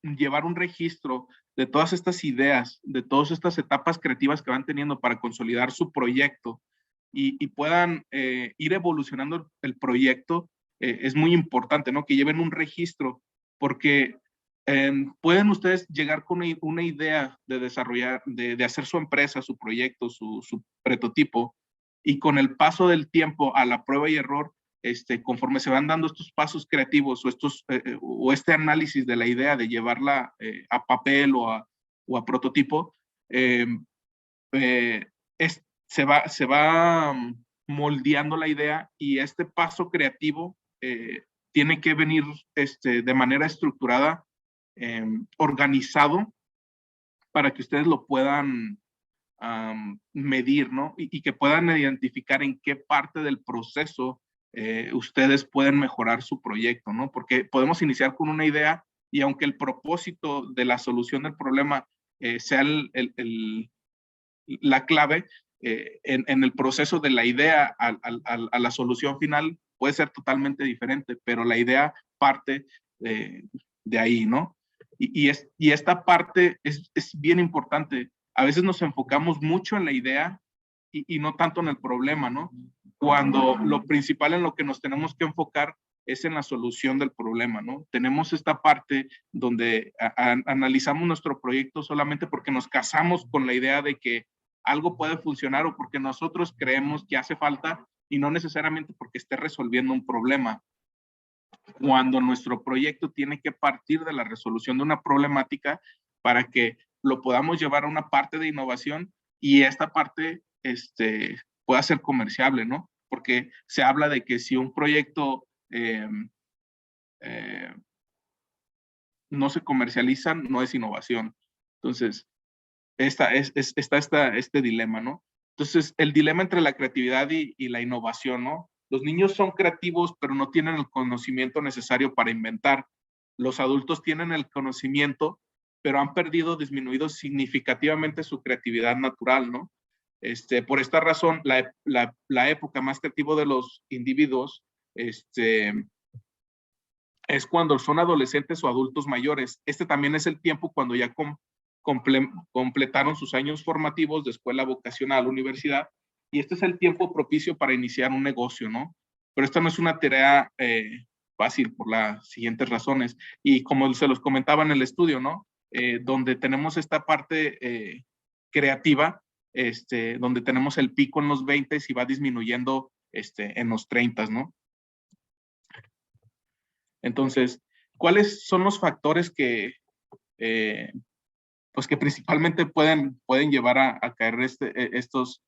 llevar un registro de todas estas ideas, de todas estas etapas creativas que van teniendo para consolidar su proyecto y puedan ir evolucionando el proyecto, es muy importante, ¿no? Que lleven un registro, porque pueden ustedes llegar con una idea de desarrollar, de hacer su empresa, su proyecto, su prototipo, y con el paso del tiempo a la prueba y error, conforme se van dando estos pasos creativos o este análisis de la idea de llevarla a papel o a prototipo, se va moldeando la idea y este paso creativo tiene que venir de manera estructurada, organizado, para que ustedes lo puedan medir, ¿no? Y que puedan identificar en qué parte del proceso ustedes pueden mejorar su proyecto, ¿no? Porque podemos iniciar con una idea y aunque el propósito de la solución del problema sea la clave, en el proceso de la idea a la solución final puede ser totalmente diferente, pero la idea parte de ahí, ¿no? Y esta parte es bien importante. A veces nos enfocamos mucho en la idea y no tanto en el problema, ¿no? Cuando lo principal en lo que nos tenemos que enfocar es en la solución del problema, ¿no? Tenemos esta parte donde analizamos nuestro proyecto solamente porque nos casamos con la idea de que algo puede funcionar o porque nosotros creemos que hace falta y no necesariamente porque esté resolviendo un problema. Cuando nuestro proyecto tiene que partir de la resolución de una problemática para que lo podamos llevar a una parte de innovación y esta parte pueda ser comerciable, ¿no? Porque se habla de que si un proyecto no se comercializa, no es innovación. Entonces, está este dilema, ¿no? Entonces, el dilema entre la creatividad y la innovación, ¿no? Los niños son creativos, pero no tienen el conocimiento necesario para inventar. Los adultos tienen el conocimiento, pero han perdido, disminuido significativamente su creatividad natural, ¿no? Por esta razón, la época más creativa de los individuos es cuando son adolescentes o adultos mayores. También es el tiempo cuando ya completaron sus años formativos de escuela vocacional, universidad, y este es el tiempo propicio para iniciar un negocio, ¿no? Pero esta no es una tarea fácil por las siguientes razones. Y como se los comentaba en el estudio, ¿no? Donde tenemos esta parte creativa, donde tenemos el pico en los 20 y va disminuyendo en los 30, ¿no? Entonces, ¿cuáles son los factores que, pues que principalmente pueden llevar a caer estos,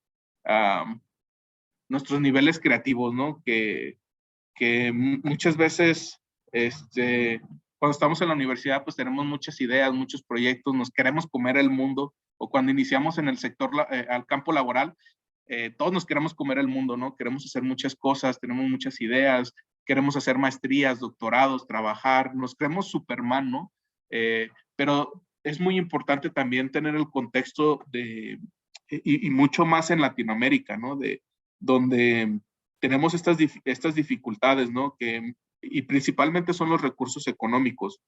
nuestros niveles creativos, ¿no? Que muchas veces, cuando estamos en la universidad, pues tenemos muchas ideas, muchos proyectos, nos queremos comer el mundo, o cuando iniciamos en el sector, al campo laboral, todos nos queremos comer el mundo, ¿no? Queremos hacer muchas cosas, tenemos muchas ideas, queremos hacer maestrías, doctorados, trabajar, nos creemos Superman, ¿no? Pero es muy importante también tener el contexto y mucho más en Latinoamérica, ¿no? Donde tenemos estas dificultades, ¿no? Y principalmente son los recursos económicos,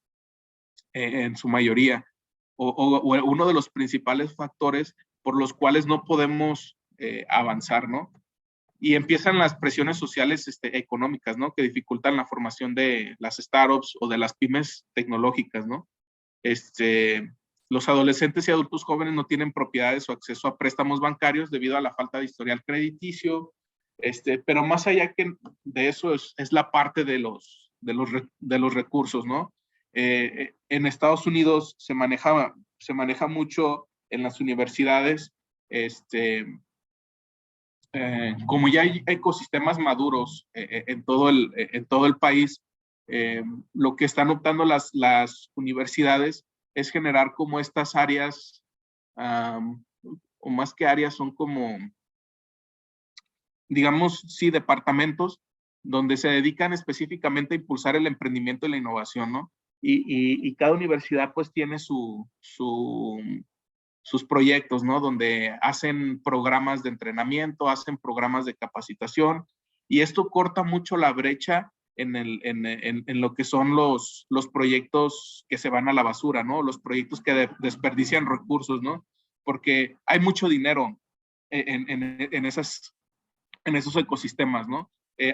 en su mayoría, o uno de los principales factores por los cuales no podemos avanzar, ¿no? Y empiezan las presiones sociales económicas, ¿no? Que dificultan la formación de las startups o de las pymes tecnológicas, ¿no? Los adolescentes y adultos jóvenes no tienen propiedades o acceso a préstamos bancarios debido a la falta de historial crediticio, pero más allá de eso es la parte de los recursos, ¿no? En Estados Unidos se maneja mucho en las universidades, como ya hay ecosistemas maduros en todo el país, lo que están optando las universidades es generar como estas áreas, o más que áreas, son como, digamos, sí, departamentos donde se dedican específicamente a impulsar el emprendimiento y la innovación, ¿no? Y cada universidad pues tiene sus proyectos, ¿no? Donde hacen programas de entrenamiento, hacen programas de capacitación, y esto corta mucho la brecha en lo que son los proyectos que se van a la basura, ¿no? Los proyectos que desperdician recursos, ¿no? Porque hay mucho dinero en esos ecosistemas, ¿no?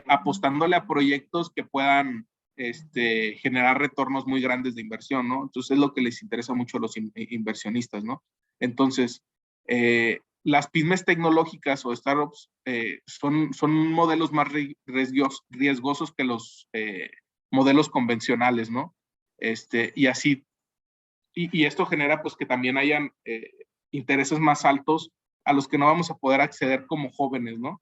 Apostándole a proyectos que puedan generar retornos muy grandes de inversión, ¿no? Entonces es lo que les interesa mucho a los inversionistas, ¿no? Entonces, las pymes tecnológicas o startups son modelos más riesgosos que los modelos convencionales, ¿no? Y así, y esto genera pues que también hayan intereses más altos a los que no vamos a poder acceder como jóvenes, ¿no?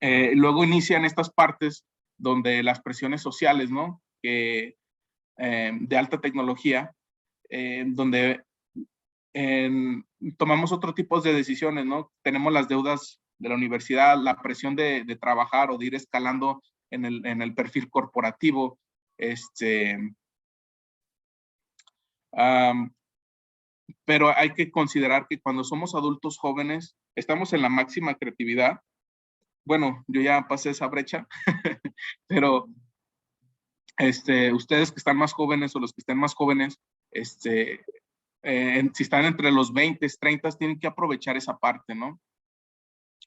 Luego inician estas partes donde las presiones sociales, ¿no? De alta tecnología, donde tomamos otro tipo de decisiones, ¿no? Tenemos las deudas de la universidad, la presión de trabajar o de ir escalando en el perfil corporativo, pero hay que considerar que cuando somos adultos jóvenes, estamos en la máxima creatividad. Bueno, yo ya pasé esa brecha, pero ustedes que están más jóvenes o los que estén más jóvenes, si están entre los 20, 30, tienen que aprovechar esa parte, ¿no?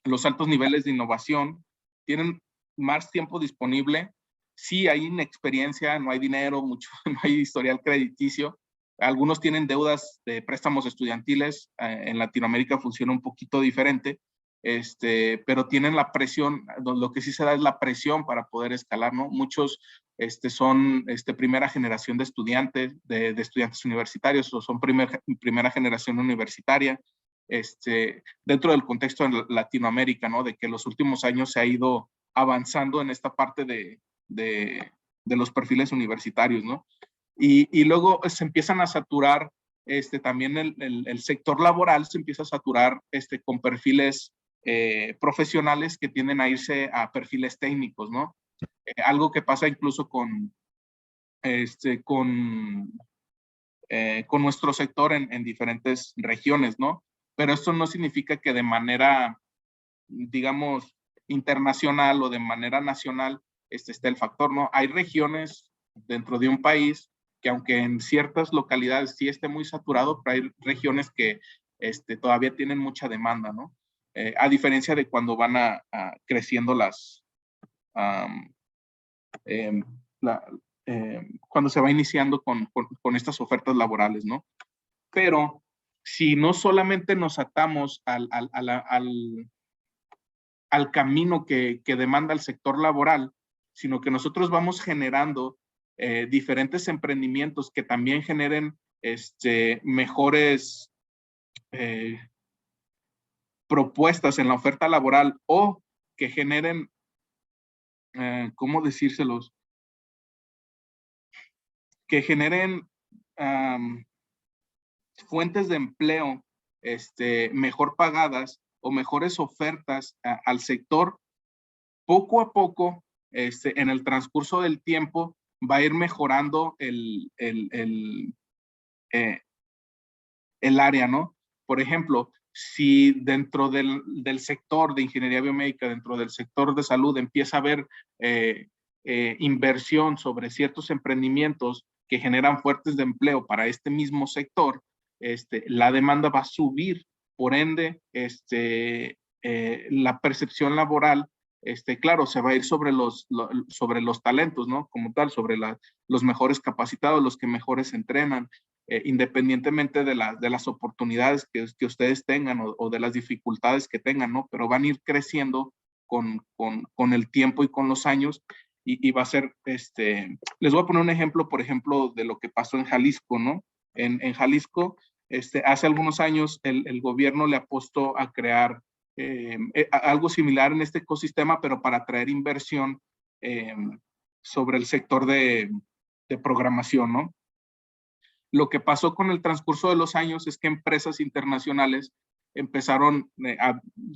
Los altos niveles de innovación, tienen más tiempo disponible. Sí, hay inexperiencia, no hay dinero, no hay historial crediticio. Algunos tienen deudas de préstamos estudiantiles. En Latinoamérica funciona un poquito diferente, pero tienen la presión. Lo que sí se da es la presión para poder escalar, ¿no? Muchos son primera generación de estudiantes, de estudiantes universitarios, o son primera generación universitaria, dentro del contexto de Latinoamérica, ¿no? De que en los últimos años se ha ido avanzando en esta parte de los perfiles universitarios, ¿no? Y luego se empiezan a saturar también el sector laboral se empieza a saturar con perfiles profesionales que tienden a irse a perfiles técnicos, ¿no? Algo que pasa incluso con nuestro sector en diferentes regiones, ¿no? Pero esto no significa que de manera, digamos, internacional o de manera nacional esté el factor, ¿no? Hay regiones dentro de un país que aunque en ciertas localidades sí esté muy saturado, pero hay regiones que todavía tienen mucha demanda, ¿no? A diferencia de cuando van creciendo um, eh, la, cuando se va iniciando con estas ofertas laborales, ¿no? Pero si no solamente nos atamos al camino que demanda el sector laboral, sino que nosotros vamos generando diferentes emprendimientos que también generen mejores propuestas en la oferta laboral o que generen, ¿cómo decírselos? Que generen fuentes de empleo mejor pagadas o mejores ofertas al sector, poco a poco, en el transcurso del tiempo, va a ir mejorando el área, ¿no? Por ejemplo, si dentro del sector de ingeniería biomédica, dentro del sector de salud, empieza a haber inversión sobre ciertos emprendimientos que generan fuentes de empleo para este mismo sector, la demanda va a subir, por ende, la percepción laboral, claro, se va a ir sobre los talentos, ¿no? Como tal, sobre los mejores capacitados, los que mejores entrenan, independientemente de las oportunidades que ustedes tengan o de las dificultades que tengan, ¿no? Pero van a ir creciendo con el tiempo y con los años y va a ser, les voy a poner un ejemplo, por ejemplo, de lo que pasó en Jalisco, ¿no? En Jalisco, hace algunos años el gobierno le apostó a crear algo similar en este ecosistema, pero para atraer inversión sobre el sector de programación, ¿no? Lo que pasó con el transcurso de los años es que empresas internacionales empezaron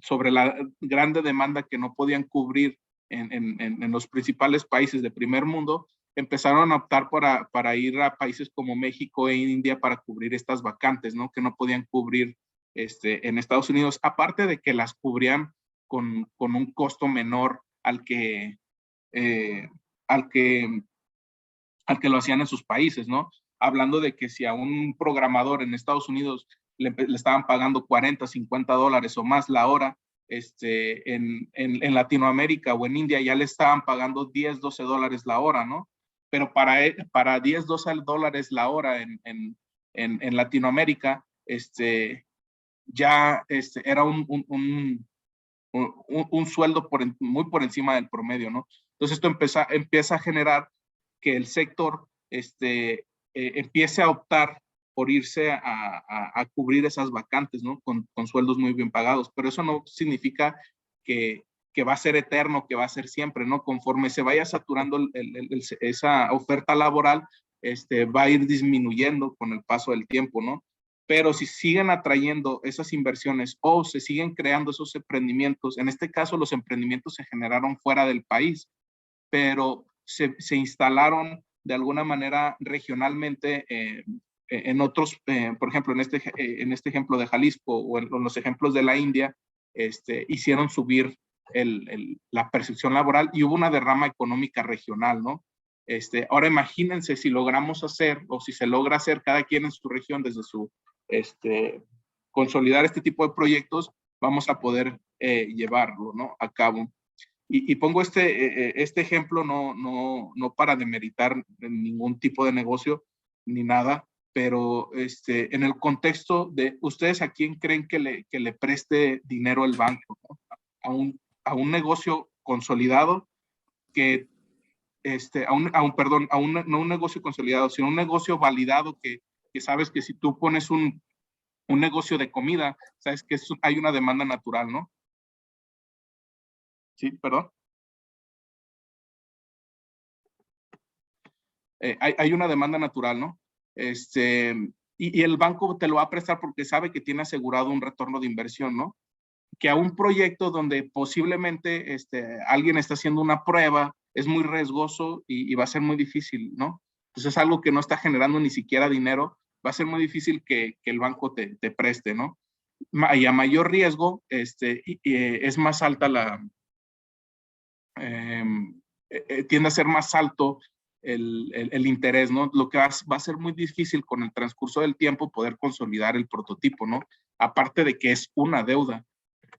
sobre la grande demanda que no podían cubrir en los principales países de primer mundo, empezaron a optar para ir a países como México e India para cubrir estas vacantes, ¿no? Que no podían cubrir en Estados Unidos, aparte de que las cubrían con un costo menor al que lo hacían en sus países, ¿no? Hablando de que si a un programador en Estados Unidos le estaban pagando 40, 50 dólares o más la hora, en Latinoamérica o en India ya le estaban pagando 10, 12 dólares la hora, ¿no? Pero para 10, 12 dólares la hora en Latinoamérica, ya era un sueldo muy por encima del promedio, ¿no? Entonces esto empieza a generar que el sector empiece a optar por irse a cubrir esas vacantes, ¿no? Con sueldos muy bien pagados, pero eso no significa que va a ser eterno, que va a ser siempre, ¿no? Conforme se vaya saturando esa oferta laboral, va a ir disminuyendo con el paso del tiempo, ¿no? Pero si siguen atrayendo esas inversiones o se siguen creando esos emprendimientos, en este caso los emprendimientos se generaron fuera del país, pero se instalaron de alguna manera regionalmente en otros, por ejemplo, en este ejemplo de Jalisco o en los ejemplos de la India, hicieron subir la percepción laboral y hubo una derrama económica regional, ¿no? Ahora imagínense si logramos hacer o si se logra hacer cada quien en su región desde su, consolidar este tipo de proyectos, vamos a poder llevarlo, ¿no? A cabo. Y pongo este ejemplo no para demeritar ningún tipo de negocio ni nada, pero en el contexto de ustedes a quién creen que le preste dinero el banco, ¿no? a un negocio consolidado que, no un negocio consolidado, sino un negocio validado que sabes que si tú pones un negocio de comida, sabes que hay una demanda natural, ¿no? Sí, perdón. Hay una demanda natural, ¿no? y el banco te lo va a prestar porque sabe que tiene asegurado un retorno de inversión, ¿no? Que a un proyecto donde posiblemente alguien está haciendo una prueba, es muy riesgoso y va a ser muy difícil, ¿no? Entonces es algo que no está generando ni siquiera dinero, va a ser muy difícil que el banco te preste, ¿no? Y a mayor riesgo, es más alta tiende a ser más alto el interés, ¿no? Lo que va a ser muy difícil con el transcurso del tiempo poder consolidar el prototipo, ¿no? Aparte de que es una deuda.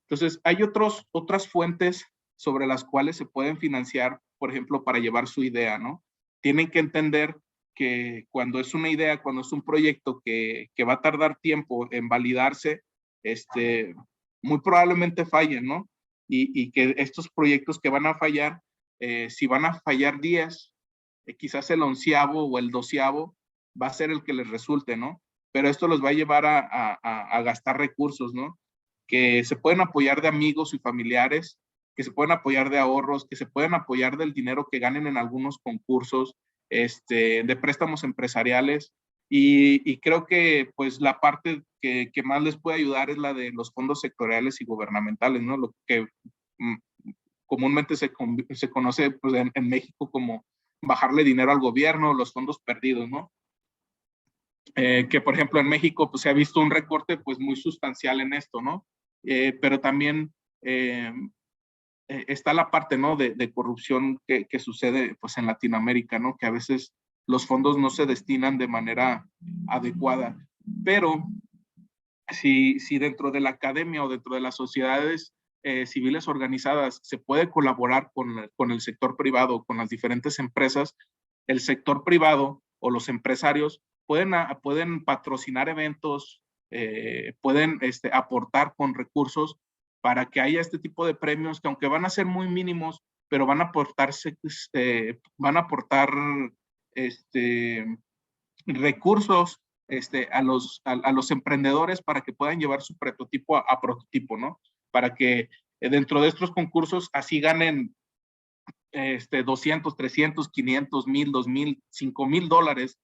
Entonces, hay otras fuentes sobre las cuales se pueden financiar, por ejemplo, para llevar su idea, ¿no? Tienen que entender que cuando es una idea, cuando es un proyecto que va a tardar tiempo en validarse, muy probablemente fallen, ¿no? Y que estos proyectos que van a fallar, si van a fallar 10, quizás el 11º o el 12º va a ser el que les resulte, ¿no? Pero esto los va a llevar a gastar recursos, ¿no? Que se pueden apoyar de amigos y familiares, que se pueden apoyar de ahorros, que se pueden apoyar del dinero que ganen en algunos concursos, de préstamos empresariales. Y creo que pues la parte que más les puede ayudar es la de los fondos sectoriales y gubernamentales, ¿no? Lo que comúnmente se conoce pues, en México como bajarle dinero al gobierno, los fondos perdidos, ¿no? Que por ejemplo en México pues, se ha visto un recorte pues muy sustancial en esto, ¿no? Pero también está la parte, ¿no? De corrupción que sucede pues en Latinoamérica, ¿no? Que a veces los fondos no se destinan de manera adecuada. Pero si dentro de la academia o dentro de las sociedades civiles organizadas se puede colaborar con el sector privado, con las diferentes empresas, el sector privado o los empresarios pueden patrocinar eventos, pueden aportar con recursos para que haya este tipo de premios que aunque van a ser muy mínimos, pero van a aportar recursos a los emprendedores para que puedan llevar su prototipo a prototipo, ¿no? Para que dentro de estos concursos así ganen 200, 300, 500, 1000, 2000, 5000 dólares,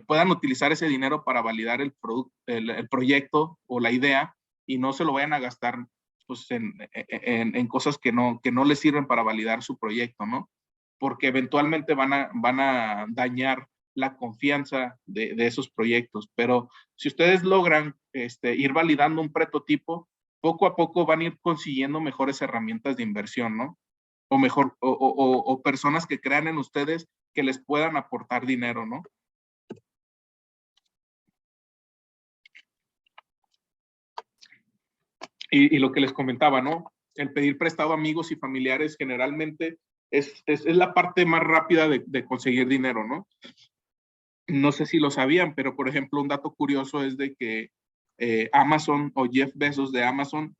puedan utilizar ese dinero para validar el proyecto o la idea y no se lo vayan a gastar pues, en cosas que no les sirven para validar su proyecto, ¿no? Porque eventualmente van a dañar la confianza de esos proyectos. Pero si ustedes logran ir validando un prototipo, poco a poco van a ir consiguiendo mejores herramientas de inversión, ¿no? O mejor, o personas que crean en ustedes que les puedan aportar dinero, ¿no? Y lo que les comentaba, ¿no? El pedir prestado a amigos y familiares generalmente es la parte más rápida de conseguir dinero, ¿no? No sé si lo sabían, pero por ejemplo, un dato curioso es de que Amazon o Jeff Bezos de Amazon,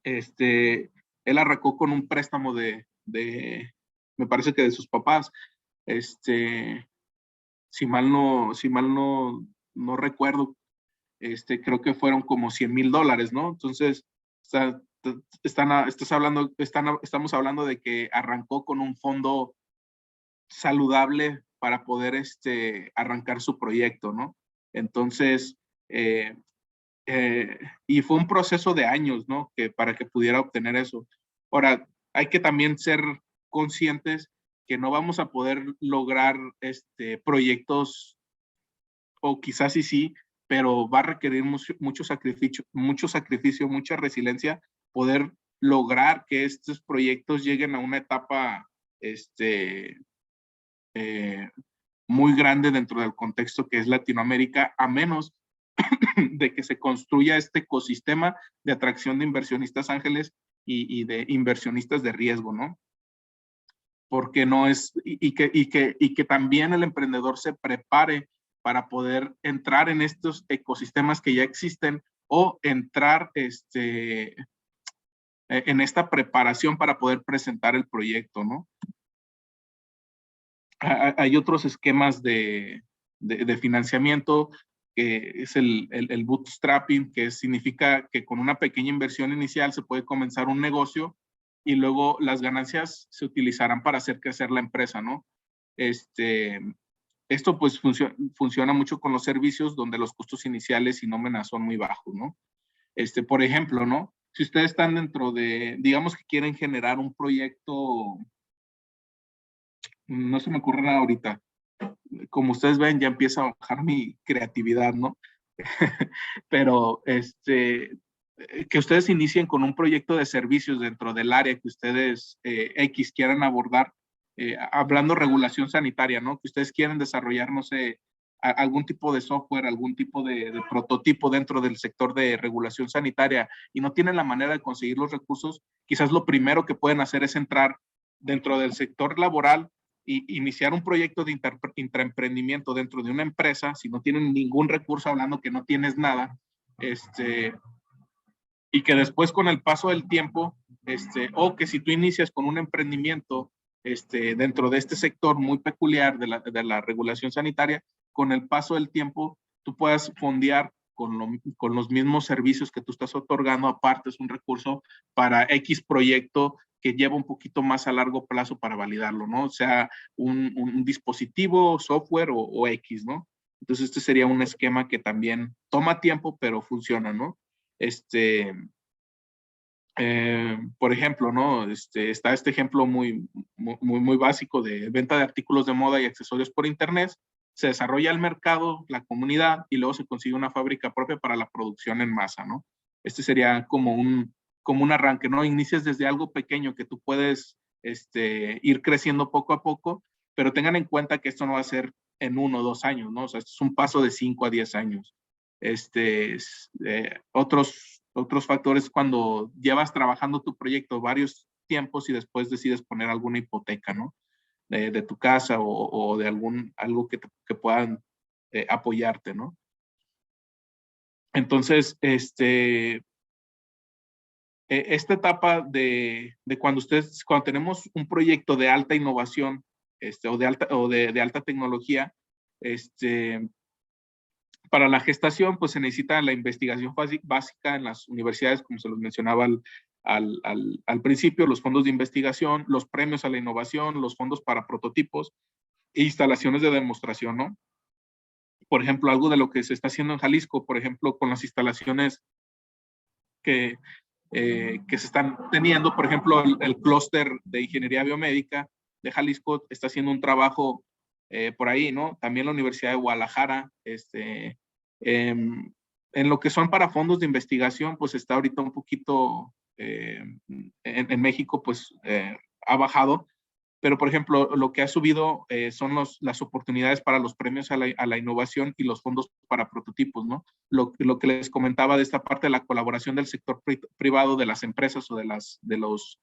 él arrancó con un préstamo me parece que de sus papás, si mal no recuerdo, creo que fueron como $100,000, ¿no? Entonces, estamos hablando de que arrancó con un fondo saludable para poder arrancar su proyecto, ¿no? Entonces, y fue un proceso de años, ¿no? Para que pudiera obtener eso. Ahora, hay que también ser conscientes que no vamos a poder lograr proyectos, o quizás sí, pero va a requerir mucho sacrificio, mucha resiliencia, poder lograr que estos proyectos lleguen a una etapa muy grande dentro del contexto que es Latinoamérica, a menos de que se construya este ecosistema de atracción de inversionistas ángeles y de inversionistas de riesgo, ¿no? Porque no es, y que también el emprendedor se prepare para poder entrar en estos ecosistemas que ya existen o entrar en esta preparación para poder presentar el proyecto, ¿no? Hay otros esquemas de financiamiento, que es el bootstrapping, que significa que con una pequeña inversión inicial se puede comenzar un negocio y luego las ganancias se utilizarán para hacer crecer la empresa, ¿no? Esto pues funciona mucho con los servicios donde los costos iniciales y nóminas son muy bajos, ¿no? Por ejemplo, ¿no? Si ustedes están dentro de, digamos que quieren generar un proyecto, no se me ocurre nada ahorita. Como ustedes ven, ya empieza a bajar mi creatividad, ¿no? Pero que ustedes inicien con un proyecto de servicios dentro del área que ustedes X quieran abordar, hablando regulación sanitaria, ¿no? Que ustedes quieren desarrollar, no sé, algún tipo de software, algún tipo de prototipo dentro del sector de regulación sanitaria y no tienen la manera de conseguir los recursos, quizás lo primero que pueden hacer es entrar dentro del sector laboral y iniciar un proyecto de intraemprendimiento dentro de una empresa, si no tienen ningún recurso, hablando que no tienes nada, y que después con el paso del tiempo, o que si tú inicias con un emprendimiento dentro de este sector muy peculiar de la regulación sanitaria, con el paso del tiempo tú puedas fondear con los mismos servicios que tú estás otorgando, aparte es un recurso para X proyecto que lleva un poquito más a largo plazo para validarlo, ¿no? O sea, un dispositivo, software o X, ¿no? Entonces este sería un esquema que también toma tiempo, pero funciona, ¿no? Por ejemplo, ¿no? Está este ejemplo muy básico de venta de artículos de moda y accesorios por internet. Se desarrolla el mercado, la comunidad, y luego se consigue una fábrica propia para la producción en masa, ¿no? Este sería como un arranque, ¿no? Inicias desde algo pequeño que tú puedes ir creciendo poco a poco, pero tengan en cuenta que esto no va a ser en 1 o 2 años, ¿no? O sea, esto es un paso de 5 a 10 años. Otros factores cuando llevas trabajando tu proyecto varios tiempos y después decides poner alguna hipoteca, ¿no? De tu casa o de algo que puedan apoyarte, ¿no? Entonces, esta etapa de cuando tenemos un proyecto de alta innovación, o de alta tecnología, para la gestación, pues se necesita la investigación básica en las universidades, como se los mencionaba al principio, los fondos de investigación, los premios a la innovación, los fondos para prototipos e instalaciones de demostración, ¿no? Por ejemplo, algo de lo que se está haciendo en Jalisco, por ejemplo, con las instalaciones que se están teniendo, por ejemplo, el clúster de ingeniería biomédica de Jalisco está haciendo un trabajo por ahí, ¿no? También la Universidad de Guadalajara, en lo que son para fondos de investigación, pues está ahorita un poquito, en México, pues ha bajado, pero por ejemplo, lo que ha subido son las oportunidades para los premios a la innovación y los fondos para prototipos, ¿no? Lo que les comentaba de esta parte de la colaboración del sector privado, de las empresas o de los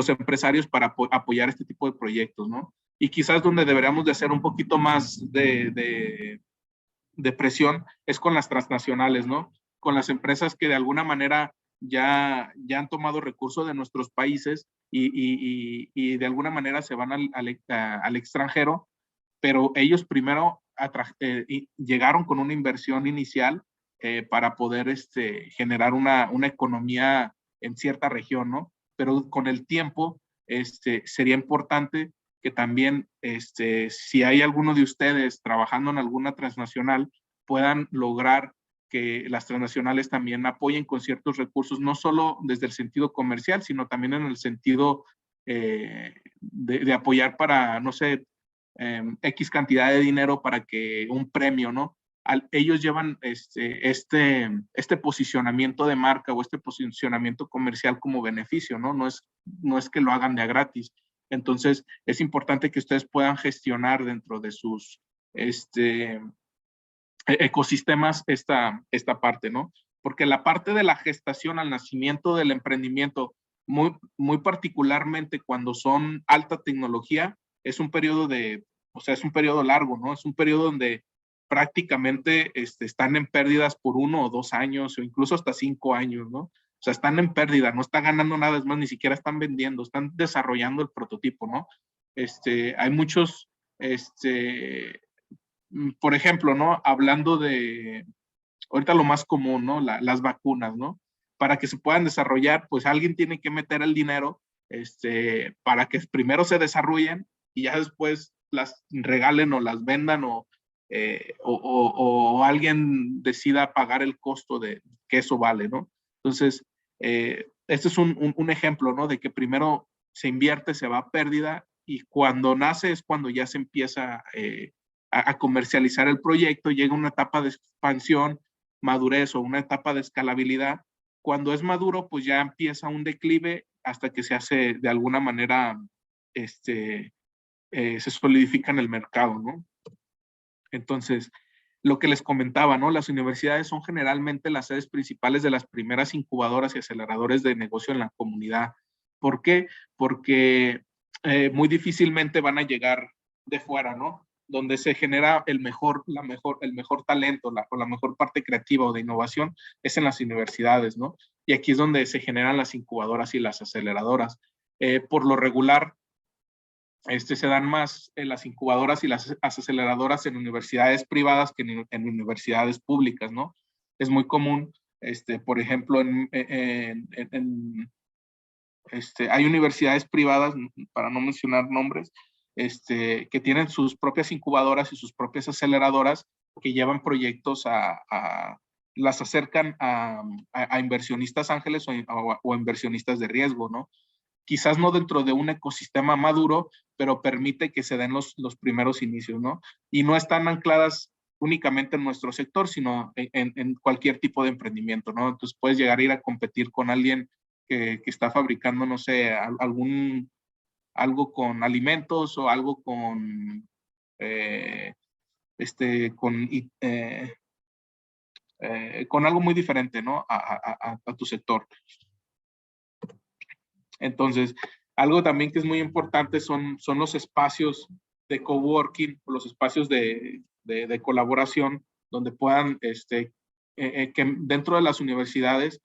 empresarios para apoyar este tipo de proyectos, ¿no? Y quizás donde deberíamos de hacer un poquito más de presión es con las transnacionales, ¿no? Con las empresas que de alguna manera ya han tomado recursos de nuestros países y de alguna manera se van al extranjero, pero ellos primero llegaron con una inversión inicial para poder generar una economía en cierta región, ¿no? Pero con el tiempo sería importante que también, si hay alguno de ustedes trabajando en alguna transnacional, puedan lograr que las transnacionales también apoyen con ciertos recursos, no solo desde el sentido comercial, sino también en el sentido de apoyar para, no sé, X cantidad de dinero para que un premio, ¿no? Ellos llevan este posicionamiento de marca o este posicionamiento comercial como beneficio, ¿no? No es que lo hagan de a gratis. Entonces, es importante que ustedes puedan gestionar dentro de sus ecosistemas esta parte, ¿no? Porque la parte de la gestación al nacimiento del emprendimiento, muy particularmente cuando son alta tecnología, es un periodo es un periodo largo, ¿no? Es un periodo donde prácticamente están en pérdidas por 1 o 2 años o incluso hasta 5 años, ¿no? O sea, están en pérdida, no están ganando nada, es más, ni siquiera están vendiendo, están desarrollando el prototipo, ¿no? Hay muchos, por ejemplo, ¿no? Hablando de, ahorita lo más común, ¿no? Las vacunas, ¿no? Para que se puedan desarrollar, pues alguien tiene que meter el dinero para que primero se desarrollen y ya después las regalen o las vendan o alguien decida pagar el costo de que eso vale, ¿no? Entonces, este es un ejemplo, ¿no? De que primero se invierte, se va a pérdida y cuando nace es cuando ya se empieza a comercializar el proyecto, llega una etapa de expansión, madurez o una etapa de escalabilidad. Cuando es maduro, pues ya empieza un declive hasta que se hace de alguna manera, se solidifica en el mercado, ¿no? Entonces, lo que les comentaba, ¿no? Las universidades son generalmente las sedes principales de las primeras incubadoras y aceleradores de negocio en la comunidad. ¿Por qué? Porque muy difícilmente van a llegar de fuera, ¿no? Donde se genera el mejor talento o la mejor parte creativa o de innovación es en las universidades, ¿no? Y aquí es donde se generan las incubadoras y las aceleradoras. Por lo regular, se dan más en las incubadoras y las aceleradoras en universidades privadas que en universidades públicas, ¿no? Es muy común, por ejemplo, hay universidades privadas, para no mencionar nombres, que tienen sus propias incubadoras y sus propias aceleradoras que llevan proyectos las acercan a inversionistas ángeles o inversionistas de riesgo, ¿no? Quizás no dentro de un ecosistema maduro, pero permite que se den los primeros inicios, ¿no? Y no están ancladas únicamente en nuestro sector, sino en cualquier tipo de emprendimiento, ¿no? Entonces puedes llegar a ir a competir con alguien que está fabricando, no sé, algo con alimentos o algo con, con, con algo muy diferente, ¿no? A tu sector. Entonces, algo también que es muy importante son los espacios de coworking, los espacios de colaboración, donde puedan, que dentro de las universidades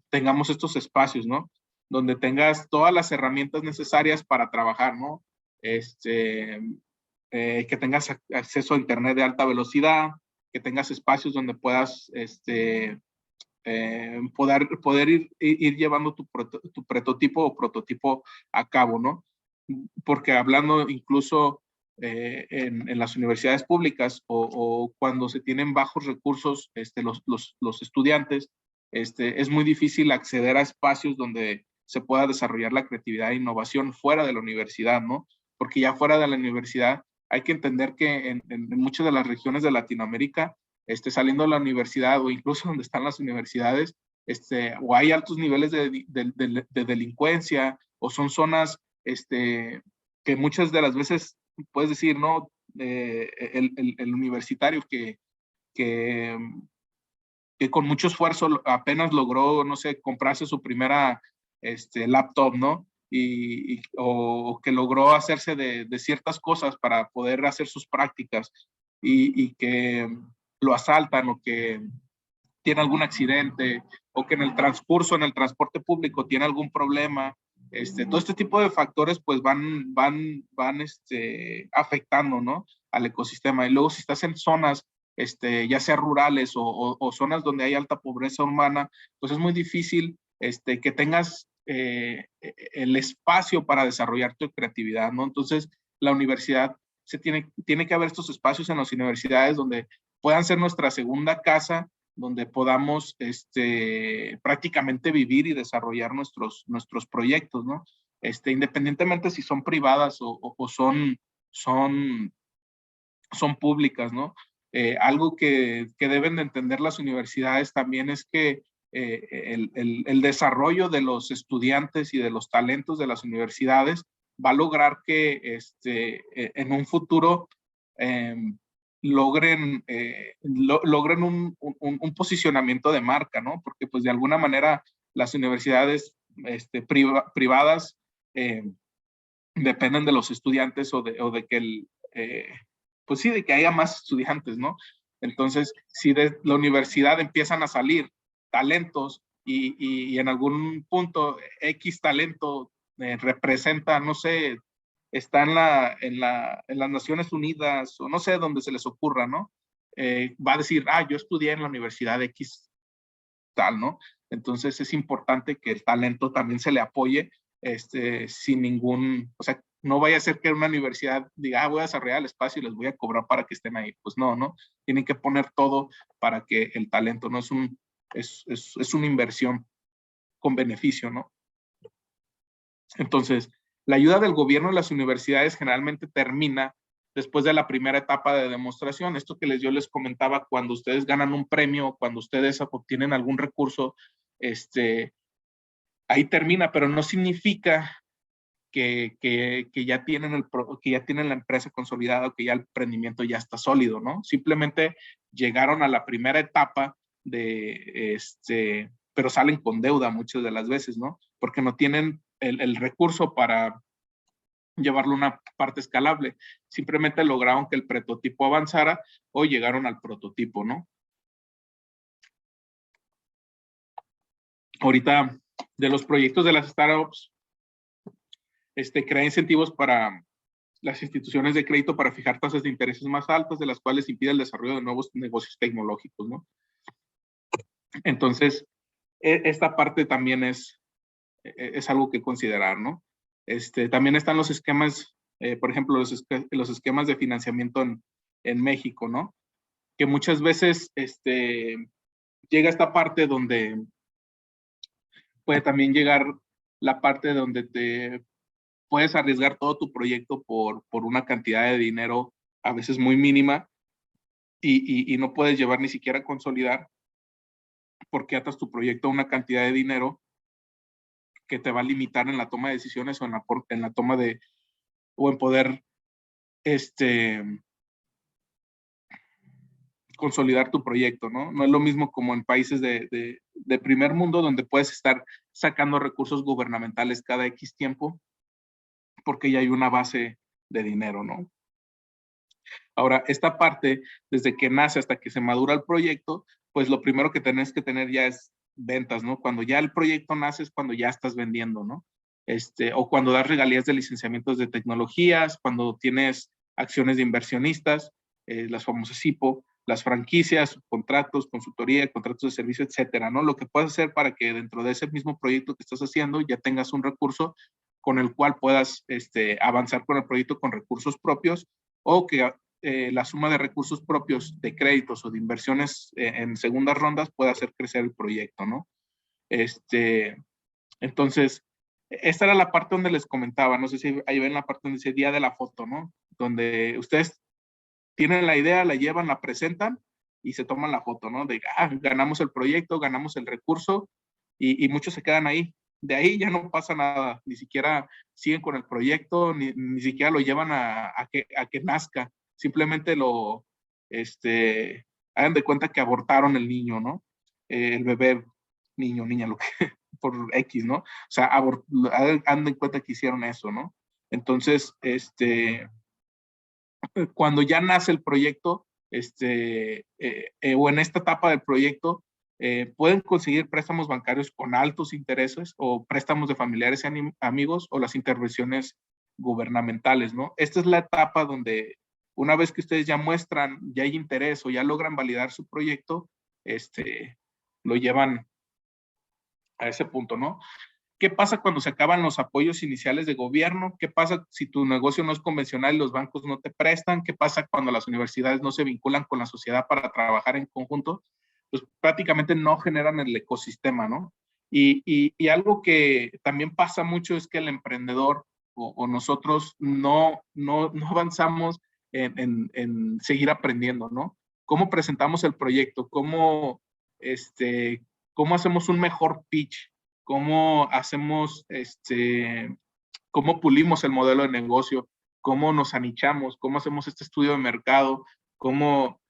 tengamos estos espacios, ¿no? Donde tengas todas las herramientas necesarias para trabajar, ¿no? Que tengas acceso a internet de alta velocidad, que tengas espacios donde puedas, poder ir llevando tu prototipo o prototipo a cabo, ¿no? Porque hablando incluso en las universidades públicas o cuando se tienen bajos recursos los estudiantes, es muy difícil acceder a espacios donde se pueda desarrollar la creatividad e innovación fuera de la universidad, ¿no? Porque ya fuera de la universidad hay que entender que en muchas de las regiones de Latinoamérica saliendo de la universidad o incluso donde están las universidades, o hay altos niveles de delincuencia o son zonas que muchas de las veces puedes decir, ¿no? El universitario que, que con mucho esfuerzo apenas logró, no sé, comprarse su primera laptop, ¿no? O que logró hacerse de ciertas cosas para poder hacer sus prácticas y que lo asaltan o que tiene algún accidente o que en el transcurso, en el transporte público tiene algún problema. Todo este tipo de factores pues van afectando, ¿no? Al ecosistema. Y luego si estás en zonas ya sea rurales o zonas donde hay alta pobreza humana, pues es muy difícil que tengas el espacio para desarrollar tu creatividad, ¿no? Entonces, la universidad tiene que haber estos espacios en las universidades donde puedan ser nuestra segunda casa, donde podamos prácticamente vivir y desarrollar nuestros proyectos, ¿no? Independientemente si son privadas o son públicas, ¿no? Algo que deben de entender las universidades también es que el desarrollo de los estudiantes y de los talentos de las universidades va a lograr que en un futuro logren un posicionamiento de marca, ¿no? Porque pues de alguna manera las universidades privadas dependen de los estudiantes o de que pues sí, de que haya más estudiantes, ¿no? Entonces, si de la universidad empiezan a salir talentos y en algún punto X talento representa, no sé, está en las Naciones Unidas o no sé, donde se les ocurra, ¿no? Va a decir, yo estudié en la Universidad X tal, ¿no? Entonces es importante que el talento también se le apoye sin ningún, o sea, No vaya a ser que una universidad diga, voy a desarrollar el espacio y les voy a cobrar para que estén ahí. Pues no, ¿no? Tienen que poner todo para que el talento no es una inversión con beneficio, ¿no? Entonces, la ayuda del gobierno de las universidades generalmente termina después de la primera etapa de demostración. Esto que yo les comentaba, cuando ustedes ganan un premio, cuando ustedes obtienen algún recurso, ahí termina, pero no significa que ya tienen que ya tienen la empresa consolidada o que ya el emprendimiento ya está sólido, ¿no? Simplemente llegaron a la primera etapa pero salen con deuda muchas de las veces, ¿no? Porque no tienen el recurso para llevarlo a una parte escalable. Simplemente lograron que el prototipo avanzara o llegaron al prototipo, ¿no? Ahorita, de los proyectos de las startups, crea incentivos para las instituciones de crédito para fijar tasas de intereses más altas, de las cuales impide el desarrollo de nuevos negocios tecnológicos, ¿no? Entonces, esta parte también es algo que considerar, ¿no? También están los esquemas, por ejemplo, los esquemas de financiamiento en México, ¿no? Que muchas veces llega esta parte donde puede también llegar la parte donde te puedes arriesgar todo tu proyecto por una cantidad de dinero a veces muy mínima y no puedes llevar ni siquiera a consolidar porque atas tu proyecto a una cantidad de dinero que te va a limitar en la toma de decisiones o en la toma de, o en poder consolidar tu proyecto, ¿no? No es lo mismo como en países de primer mundo donde puedes estar sacando recursos gubernamentales cada X tiempo porque ya hay una base de dinero, ¿no? Ahora, esta parte, desde que nace hasta que se madura el proyecto, pues lo primero que tenés que tener ya es ventas, ¿no? Cuando ya el proyecto nace es cuando ya estás vendiendo, ¿no? O cuando das regalías de licenciamientos de tecnologías, cuando tienes acciones de inversionistas, las famosas IPO, las franquicias, contratos, consultoría, contratos de servicio, etcétera, ¿no? Lo que puedes hacer para que dentro de ese mismo proyecto que estás haciendo ya tengas un recurso con el cual puedas avanzar con el proyecto con recursos propios o que la suma de recursos propios de créditos o de inversiones en segundas rondas puede hacer crecer el proyecto, ¿no? Entonces, esta era la parte donde les comentaba, no sé si ahí ven la parte donde dice día de la foto, ¿no? Donde ustedes tienen la idea, la llevan, la presentan y se toman la foto, ¿no? De, ganamos el proyecto, ganamos el recurso y muchos se quedan ahí. De ahí ya no pasa nada, ni siquiera siguen con el proyecto, ni siquiera lo llevan a que nazca. Simplemente hagan de cuenta que abortaron el niño, ¿no? El bebé, niño, niña, lo que, por X, ¿no? O sea, hagan de cuenta que hicieron eso, ¿no? Entonces, cuando ya nace el proyecto, o en esta etapa del proyecto, pueden conseguir préstamos bancarios con altos intereses o préstamos de familiares y amigos o las intervenciones gubernamentales, ¿no? Esta es la etapa donde una vez que ustedes ya muestran, ya hay interés o ya logran validar su proyecto, lo llevan a ese punto, ¿no? ¿Qué pasa cuando se acaban los apoyos iniciales de gobierno? ¿Qué pasa si tu negocio no es convencional y los bancos no te prestan? ¿Qué pasa cuando las universidades no se vinculan con la sociedad para trabajar en conjunto? Pues prácticamente no generan el ecosistema, ¿no? Y algo que también pasa mucho es que el emprendedor o nosotros no avanzamos en seguir aprendiendo, ¿no? ¿Cómo presentamos el proyecto? ¿Cómo hacemos un mejor pitch? Cómo hacemos, cómo pulimos el modelo de negocio, cómo nos anichamos, cómo hacemos este estudio de mercado, cómo,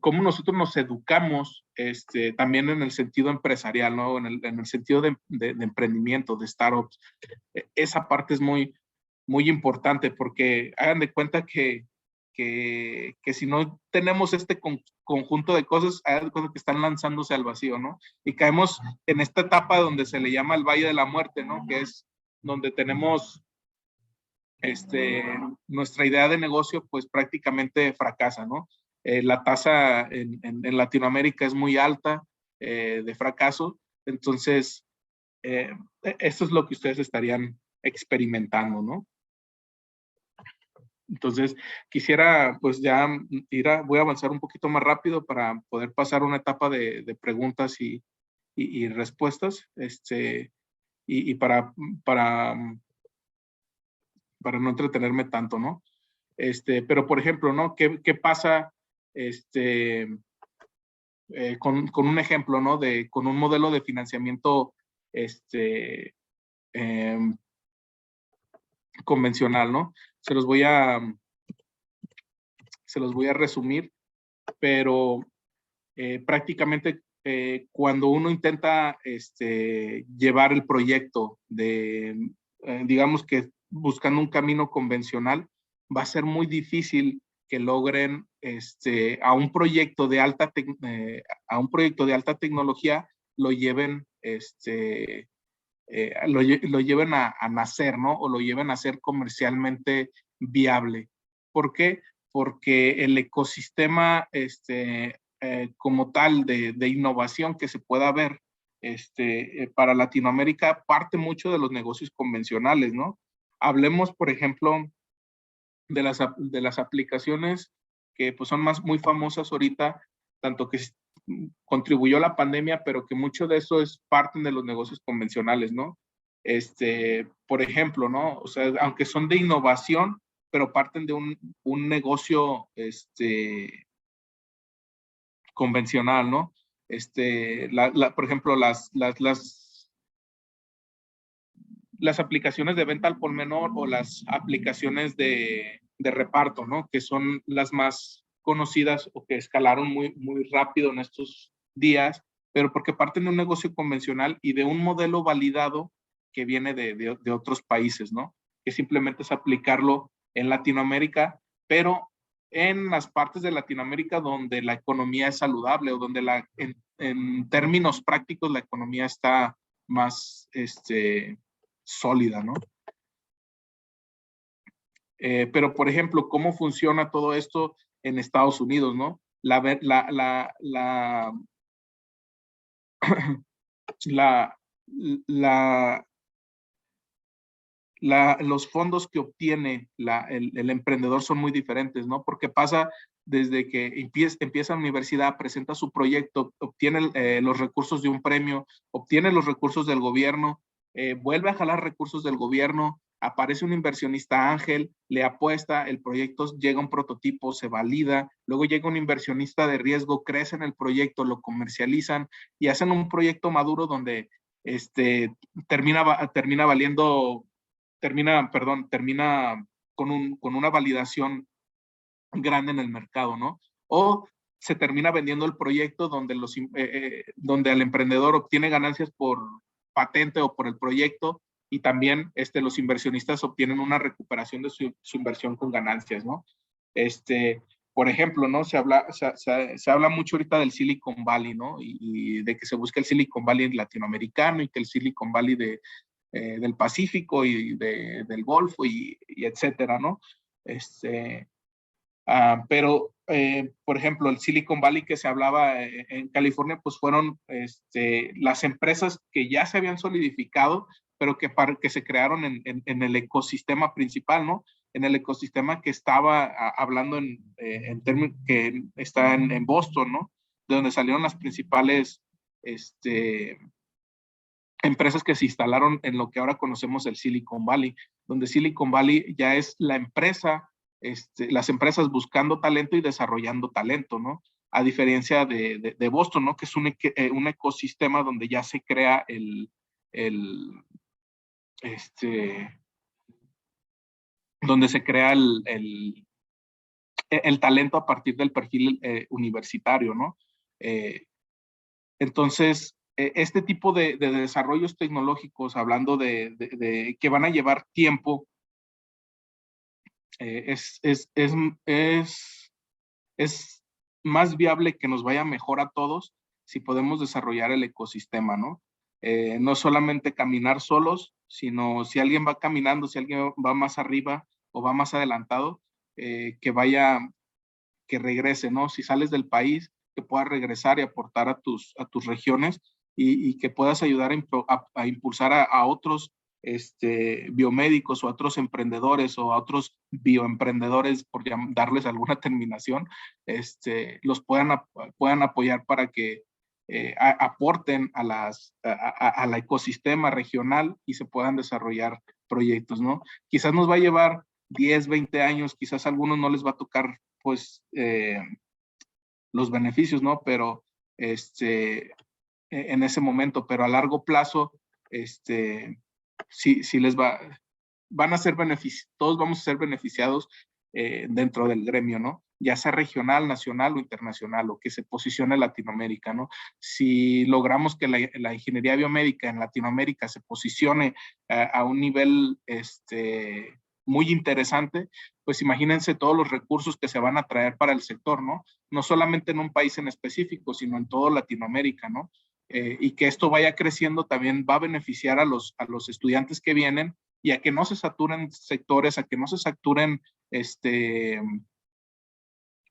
cómo nosotros nos educamos también en el sentido empresarial, ¿no? En el sentido de emprendimiento, de startups. Esa parte es muy, muy importante porque hagan de cuenta que si no tenemos este conjunto de cosas, hay cosas que están lanzándose al vacío, ¿no? Y caemos en esta etapa donde se le llama el Valle de la Muerte, ¿no? Que es donde tenemos nuestra idea de negocio, pues prácticamente fracasa, ¿no? La tasa en Latinoamérica es muy alta de fracaso, entonces esto es lo que ustedes estarían experimentando, ¿no? Entonces, quisiera pues ya voy a avanzar un poquito más rápido para poder pasar una etapa de preguntas y respuestas, y para no entretenerme tanto, ¿no? Pero por ejemplo, ¿no? ¿Qué pasa, con un ejemplo, ¿no? Con un modelo de financiamiento, em, convencional, ¿no? Se los voy a resumir, pero prácticamente cuando uno intenta llevar el proyecto digamos que buscando un camino convencional, va a ser muy difícil que logren a un proyecto de alta tecnología, lo lleven lo lleven a nacer, ¿no? O lo lleven a ser comercialmente viable. ¿Por qué? Porque el ecosistema como tal de innovación que se pueda ver para Latinoamérica parte mucho de los negocios convencionales, ¿no? Hablemos, por ejemplo, de las aplicaciones que pues, son muy famosas ahorita, tanto que contribuyó la pandemia, pero que mucho de eso es parte de los negocios convencionales, ¿no? Por ejemplo, ¿no? O sea, aunque son de innovación, pero parten de un negocio convencional, ¿no? Por ejemplo, las aplicaciones de venta al por menor o las aplicaciones de reparto, ¿no? Que son las más conocidas o que escalaron muy rápido en estos días, pero porque parten de un negocio convencional y de un modelo validado que viene de otros países, ¿no? Que simplemente es aplicarlo en Latinoamérica, pero en las partes de Latinoamérica donde la economía es saludable o donde en términos prácticos la economía está más sólida, ¿no? Pero, por ejemplo, ¿cómo funciona todo esto en Estados Unidos, no? Los fondos que obtiene el emprendedor son muy diferentes, ¿no? Porque pasa desde que empieza la universidad, presenta su proyecto, obtiene los recursos de un premio, obtiene los recursos del gobierno, vuelve a jalar recursos del gobierno, aparece un inversionista ángel, le apuesta, el proyecto llega a un prototipo, se valida, luego llega un inversionista de riesgo, crece en el proyecto, lo comercializan y hacen un proyecto maduro donde termina valiendo termina con una validación grande en el mercado, ¿no? O se termina vendiendo el proyecto donde el emprendedor obtiene ganancias por patente o por el proyecto y también los inversionistas obtienen una recuperación de su inversión con ganancias, ¿no? Por ejemplo, ¿no? Se habla mucho ahorita del Silicon Valley, ¿no? Y de que se busca el Silicon Valley latinoamericano y que el Silicon Valley del Pacífico y del Golfo y etcétera, ¿no? Pero, por ejemplo, el Silicon Valley que se hablaba en California, pues fueron las empresas que ya se habían solidificado, pero que se crearon en el ecosistema principal, ¿no? En el ecosistema que estaba hablando en términos que está en Boston, ¿no? De donde salieron las principales empresas que se instalaron en lo que ahora conocemos el Silicon Valley, donde Silicon Valley ya es la empresa, las empresas buscando talento y desarrollando talento, ¿no? A diferencia de Boston, ¿no? Que es un ecosistema donde ya se crea donde se crea el talento a partir del perfil universitario, ¿no? Entonces, este tipo de desarrollos tecnológicos, hablando de que van a llevar tiempo, es más viable que nos vaya mejor a todos si podemos desarrollar el ecosistema, ¿no? No solamente caminar solos, sino si alguien va caminando, si alguien va más arriba o va más adelantado, que regrese, ¿no? Si sales del país, que puedas regresar y aportar a tus regiones y que puedas ayudar a impulsar a otros biomédicos o a otros emprendedores o a otros bioemprendedores, por darles alguna terminación, los puedan apoyar para que aporten al ecosistema regional y se puedan desarrollar proyectos, ¿no? Quizás nos va a llevar 10, 20 años, quizás a algunos no les va a tocar, pues, los beneficios, ¿no? Pero, en ese momento, pero a largo plazo, sí van a ser beneficios, todos vamos a ser beneficiados dentro del gremio, ¿no? Ya sea regional, nacional o internacional, o que se posicione Latinoamérica, ¿no? Si logramos que la ingeniería biomédica en Latinoamérica se posicione a un nivel muy interesante, pues imagínense todos los recursos que se van a traer para el sector, ¿no? No solamente en un país en específico, sino en toda Latinoamérica, ¿no? Y que esto vaya creciendo también va a beneficiar a los estudiantes que vienen y a que no se saturen sectores, a que no se saturen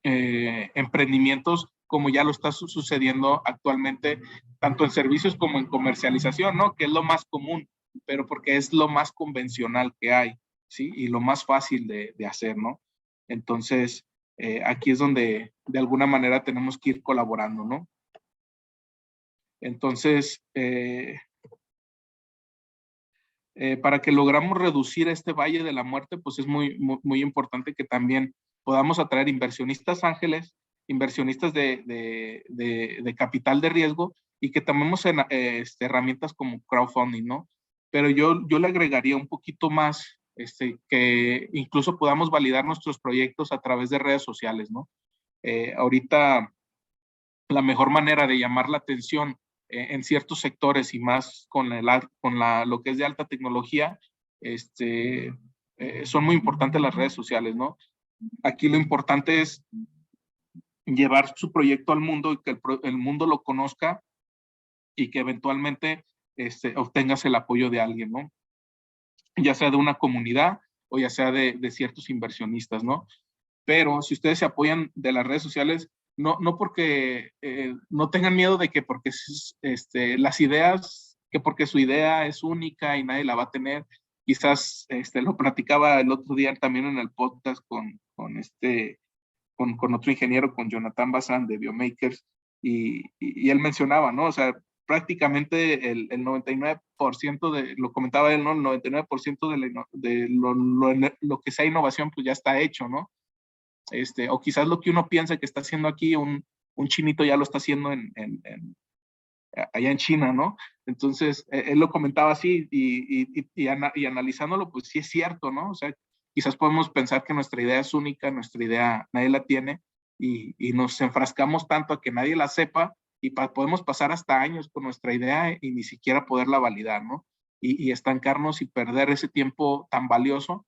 emprendimientos como ya lo está sucediendo actualmente, tanto en servicios como en comercialización, ¿no? Que es lo más común, pero porque es lo más convencional que hay, ¿sí? Y lo más fácil de hacer, ¿no? Entonces, aquí es donde de alguna manera tenemos que ir colaborando, ¿no? Entonces, para que logramos reducir este valle de la muerte, pues es muy importante que también podamos atraer inversionistas ángeles, inversionistas de capital de riesgo y que tomemos herramientas como crowdfunding, ¿no? Pero yo le agregaría un poquito más, que incluso podamos validar nuestros proyectos a través de redes sociales, ¿no? Ahorita la mejor manera de llamar la atención en ciertos sectores y más con lo que es de alta tecnología, son muy importantes las redes sociales, ¿no? Aquí lo importante es llevar su proyecto al mundo y que el mundo lo conozca y que eventualmente obtengas el apoyo de alguien, ¿no? Ya sea de una comunidad o ya sea de ciertos inversionistas, ¿no? Pero si ustedes se apoyan de las redes sociales, no porque no tengan miedo de que porque las ideas, que porque su idea es única y nadie la va a tener, quizás lo platicaba el otro día también en el podcast con otro ingeniero, con Jonathan Bazán de Biomakers, y él mencionaba, ¿no? O sea, prácticamente el 99% lo comentaba él, ¿no? El 99% lo que sea innovación, pues ya está hecho, ¿no? O quizás lo que uno piensa que está haciendo aquí, un chinito ya lo está haciendo allá en China, ¿no? Entonces, él lo comentaba así y analizándolo, pues sí es cierto, ¿no? O sea, quizás podemos pensar que nuestra idea es única, nuestra idea nadie la tiene y nos enfrascamos tanto a que nadie la sepa y podemos pasar hasta años con nuestra idea y ni siquiera poderla validar, ¿no? Y estancarnos y perder ese tiempo tan valioso,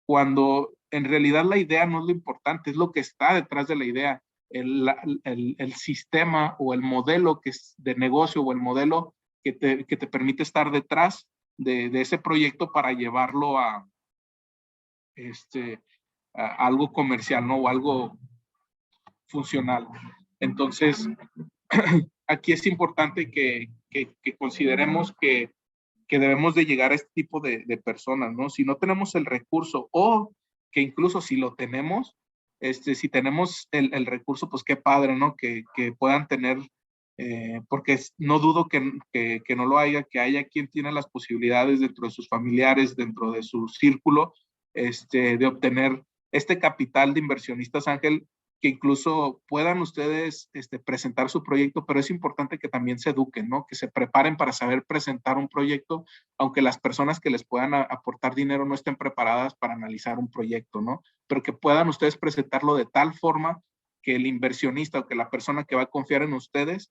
cuando en realidad la idea no es lo importante, es lo que está detrás de la idea, el sistema o el modelo que es de negocio o el modelo que te permite estar detrás de ese proyecto para llevarlo a algo comercial, ¿no? O algo funcional. Entonces, aquí es importante que consideremos que debemos de llegar a este tipo de personas, ¿no? Si no tenemos el recurso o que incluso si lo tenemos, si tenemos el recurso, pues qué padre, ¿no? Que puedan tener, porque no dudo que no lo haya, que haya quien tiene las posibilidades dentro de sus familiares, dentro de su círculo, de obtener este capital de inversionistas ángel que incluso puedan ustedes presentar su proyecto, pero es importante que también se eduquen, ¿no? Que se preparen para saber presentar un proyecto, aunque las personas que les puedan aportar dinero no estén preparadas para analizar un proyecto, ¿no? Pero que puedan ustedes presentarlo de tal forma que el inversionista o que la persona que va a confiar en ustedes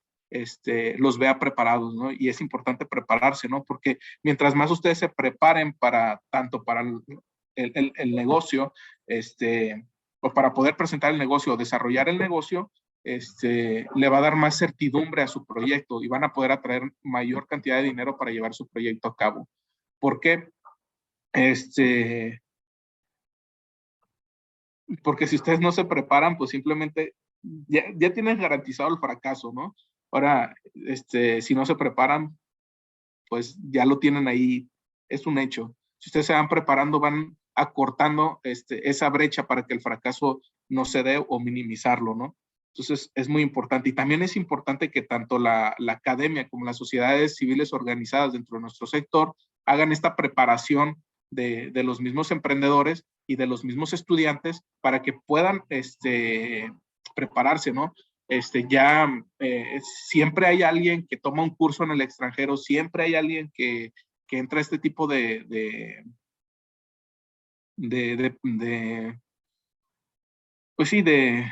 los vea preparados, ¿no? Y es importante prepararse, ¿no? Porque mientras más ustedes se preparen tanto para el negocio, o para poder presentar el negocio o desarrollar el negocio, le va a dar más certidumbre a su proyecto y van a poder atraer mayor cantidad de dinero para llevar su proyecto a cabo. ¿Por qué? Porque si ustedes no se preparan, pues simplemente ya tienen garantizado el fracaso, ¿no? Ahora, si no se preparan, pues ya lo tienen ahí, es un hecho. Si ustedes se van preparando, van acortando esa brecha para que el fracaso no se dé o minimizarlo, ¿no? Entonces, es muy importante. Y también es importante que tanto la academia como las sociedades civiles organizadas dentro de nuestro sector hagan esta preparación de los mismos emprendedores y de los mismos estudiantes para que puedan prepararse, ¿no? Siempre hay alguien que toma un curso en el extranjero, siempre hay alguien que entra a este tipo pues sí, de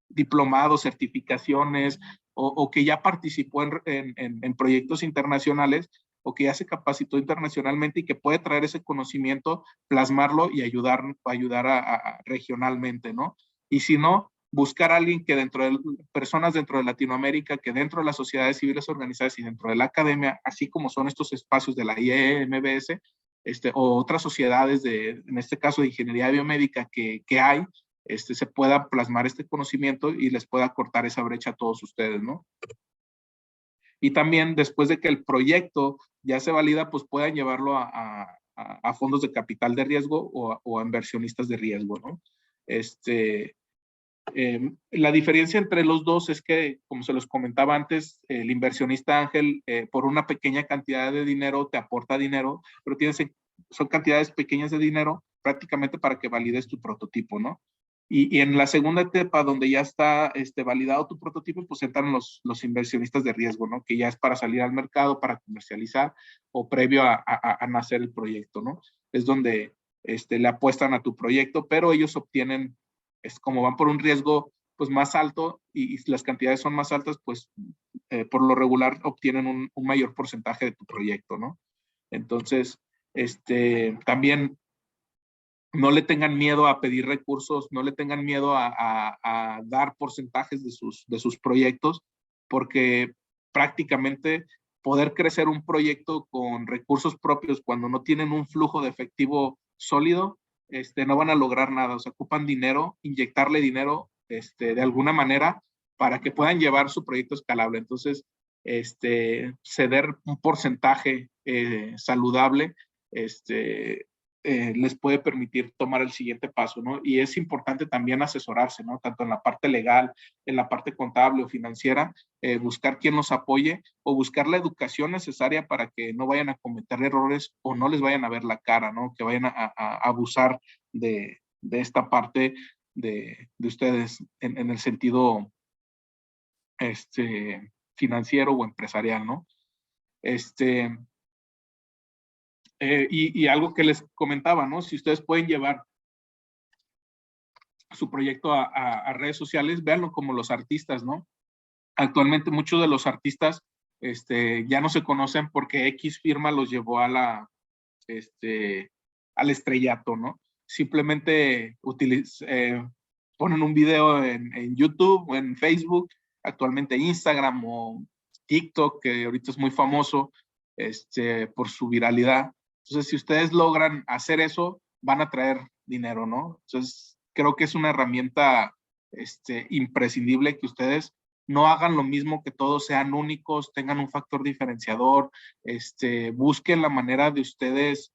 diplomados, certificaciones, o que ya participó en proyectos internacionales, o que ya se capacitó internacionalmente y que puede traer ese conocimiento, plasmarlo y ayudar regionalmente, ¿no? Y si no, buscar a alguien que personas dentro de Latinoamérica, que dentro de las sociedades civiles organizadas y dentro de la academia, así como son estos espacios de la IEMBS, o otras sociedades en este caso de ingeniería biomédica que hay, se pueda plasmar este conocimiento y les pueda cortar esa brecha a todos ustedes, ¿no? Y también después de que el proyecto ya se valida, pues puedan llevarlo a fondos de capital de riesgo o a inversionistas de riesgo, ¿no? La diferencia entre los dos es que, como se los comentaba antes, el inversionista ángel, por una pequeña cantidad de dinero, te aporta dinero, pero son cantidades pequeñas de dinero prácticamente para que valides tu prototipo, ¿no? Y en la segunda etapa, donde ya está validado tu prototipo, pues entran los inversionistas de riesgo, ¿no? Que ya es para salir al mercado, para comercializar o previo a nacer el proyecto, ¿no? Es donde le apuestan a tu proyecto, pero ellos obtienen, es como van por un riesgo pues más alto y las cantidades son más altas, pues por lo regular obtienen un mayor porcentaje de tu proyecto, ¿no? Entonces, también no le tengan miedo a pedir recursos, no le tengan miedo a dar porcentajes de sus proyectos, porque prácticamente poder crecer un proyecto con recursos propios cuando no tienen un flujo de efectivo sólido, no van a lograr nada. O sea, ocupan dinero, inyectarle dinero de alguna manera para que puedan llevar su proyecto escalable. Entonces, ceder un porcentaje saludable, les puede permitir tomar el siguiente paso, ¿no? Y es importante también asesorarse, ¿no? Tanto en la parte legal, en la parte contable o financiera, buscar quien los apoye o buscar la educación necesaria para que no vayan a cometer errores o no les vayan a ver la cara, ¿no? Que vayan a abusar de esta parte de ustedes en el sentido financiero o empresarial, ¿no? Y algo que les comentaba, ¿no? Si ustedes pueden llevar su proyecto a redes sociales, véanlo como los artistas, ¿no? Actualmente muchos de los artistas ya no se conocen porque X firma los llevó al estrellato, ¿no? Simplemente ponen un video en YouTube o en Facebook, actualmente Instagram o TikTok, que ahorita es muy famoso por su viralidad. Entonces, si ustedes logran hacer eso, van a traer dinero, ¿no? Entonces, creo que es una herramienta imprescindible que ustedes no hagan lo mismo, que todos sean únicos, tengan un factor diferenciador, busquen la manera de ustedes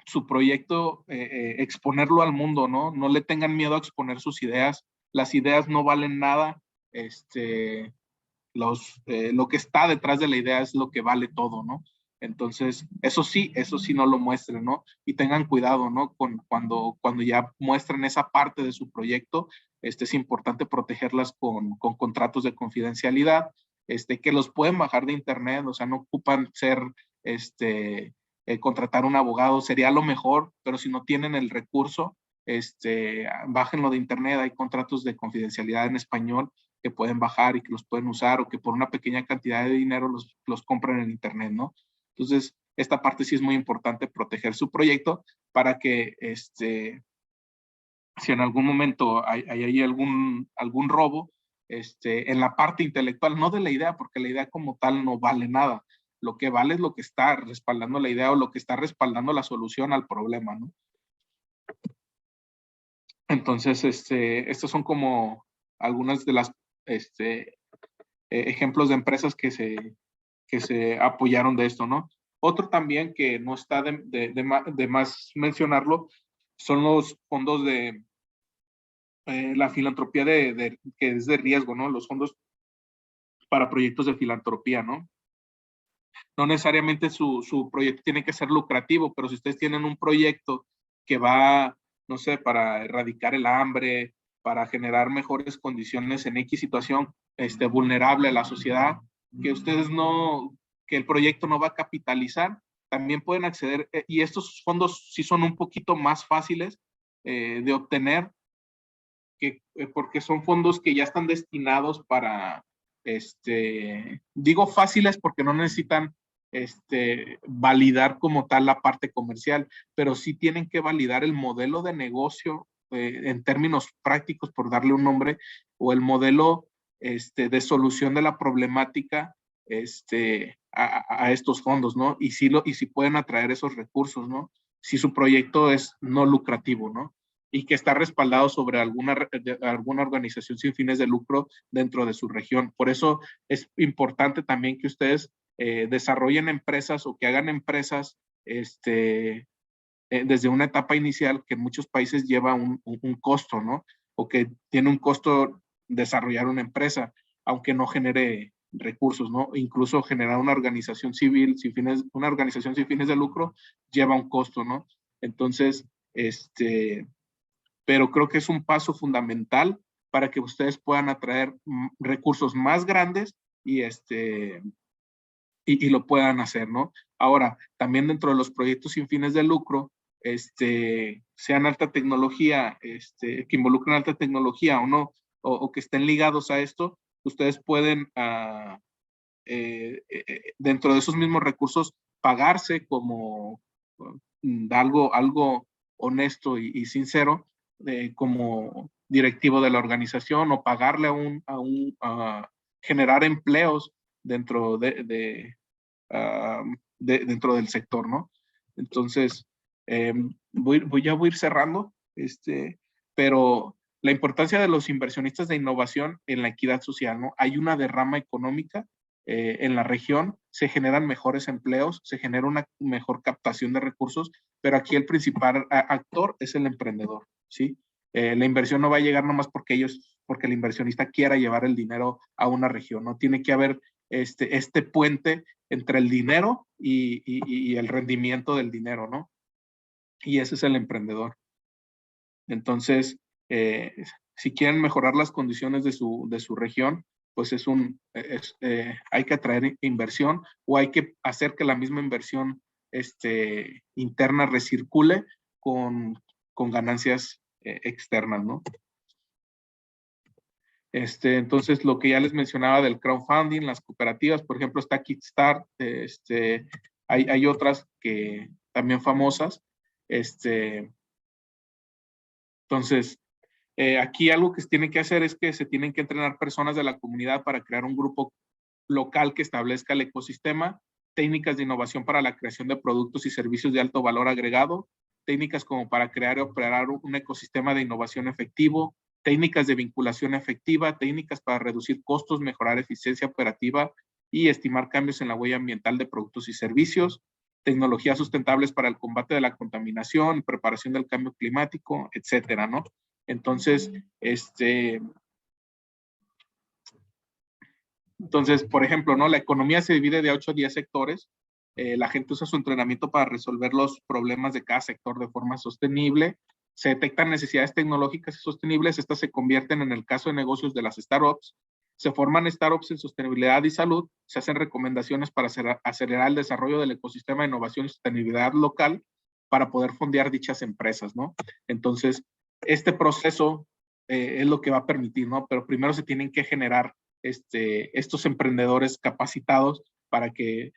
su proyecto, exponerlo al mundo, ¿no? No le tengan miedo a exponer sus ideas. Las ideas no valen nada. Lo que está detrás de la idea es lo que vale todo, ¿no? Entonces, eso sí no lo muestren, ¿no? Y tengan cuidado, ¿no? Cuando ya muestren esa parte de su proyecto, es importante protegerlas con contratos de confidencialidad, que los pueden bajar de internet, o sea, no ocupan contratar un abogado, sería lo mejor, pero si no tienen el recurso, bájenlo de internet, hay contratos de confidencialidad en español que pueden bajar y que los pueden usar, o que por una pequeña cantidad de dinero los compran en internet, ¿no? Entonces, esta parte sí es muy importante, proteger su proyecto para que si en algún momento hay algún robo, en la parte intelectual, no de la idea, porque la idea como tal no vale nada. Lo que vale es lo que está respaldando la idea o lo que está respaldando la solución al problema, ¿no? Entonces, estos son como algunas de las ejemplos de empresas que se apoyaron de esto, ¿no? Otro también que no está de más mencionarlo son los fondos de la filantropía que es de riesgo, ¿no? Los fondos para proyectos de filantropía, ¿no? No necesariamente su proyecto tiene que ser lucrativo, pero si ustedes tienen un proyecto que va, no sé, para erradicar el hambre, para generar mejores condiciones en X situación vulnerable a la sociedad, que ustedes no, que el proyecto no va a capitalizar, también pueden acceder, y estos fondos sí son un poquito más fáciles de obtener, porque son fondos que ya están destinados para, digo fáciles porque no necesitan validar como tal la parte comercial, pero sí tienen que validar el modelo de negocio en términos prácticos, por darle un nombre, o el modelo de solución de la problemática a estos fondos, ¿no? Y si pueden atraer esos recursos, ¿no? Si su proyecto es no lucrativo, ¿no? Y que está respaldado sobre alguna organización sin fines de lucro dentro de su región. Por eso es importante también que ustedes desarrollen empresas o que hagan empresas desde una etapa inicial que en muchos países lleva un costo, ¿no? O que tiene un costo desarrollar una empresa, aunque no genere recursos, ¿no? Incluso generar una organización civil una organización sin fines de lucro lleva un costo, ¿no? Entonces, pero creo que es un paso fundamental para que ustedes puedan atraer recursos más grandes y lo puedan hacer, ¿no? Ahora, también dentro de los proyectos sin fines de lucro, sean alta tecnología, que involucren alta tecnología o no, o que estén ligados a esto, ustedes pueden, dentro de esos mismos recursos, pagarse como algo honesto y sincero, como directivo de la organización, o pagarle a generar empleos dentro dentro del sector, ¿no? Entonces, voy a ir cerrando, pero la importancia de los inversionistas de innovación en la equidad social, ¿no? Hay una derrama económica en la región, se generan mejores empleos, se genera una mejor captación de recursos, pero aquí el principal actor es el emprendedor, ¿sí? La inversión no va a llegar nomás porque el inversionista quiera llevar el dinero a una región, ¿no? Tiene que haber este puente entre el dinero y el rendimiento del dinero, ¿no? Y ese es el emprendedor. Entonces, si quieren mejorar las condiciones de su región, pues hay que atraer inversión, o hay que hacer que la misma inversión interna recircule con ganancias externas, ¿no? Entonces, lo que ya les mencionaba del crowdfunding, las cooperativas, por ejemplo, está Kickstart, hay otras que también famosas. Entonces, aquí algo que se tiene que hacer es que se tienen que entrenar personas de la comunidad para crear un grupo local que establezca el ecosistema, técnicas de innovación para la creación de productos y servicios de alto valor agregado, técnicas como para crear y operar un ecosistema de innovación efectivo, técnicas de vinculación efectiva, técnicas para reducir costos, mejorar eficiencia operativa y estimar cambios en la huella ambiental de productos y servicios, tecnologías sustentables para el combate de la contaminación, preparación del cambio climático, etcétera, ¿no? Entonces, por ejemplo, ¿no? La economía se divide de 8 a 10 sectores. La gente usa su entrenamiento para resolver los problemas de cada sector de forma sostenible. Se detectan necesidades tecnológicas y sostenibles. Estas se convierten en el caso de negocios de las startups. Se forman startups en sostenibilidad y salud. Se hacen recomendaciones para acelerar el desarrollo del ecosistema de innovación y sostenibilidad local para poder fondear dichas empresas, ¿no? Entonces, este proceso es lo que va a permitir, ¿no? Pero primero se tienen que generar estos emprendedores capacitados para que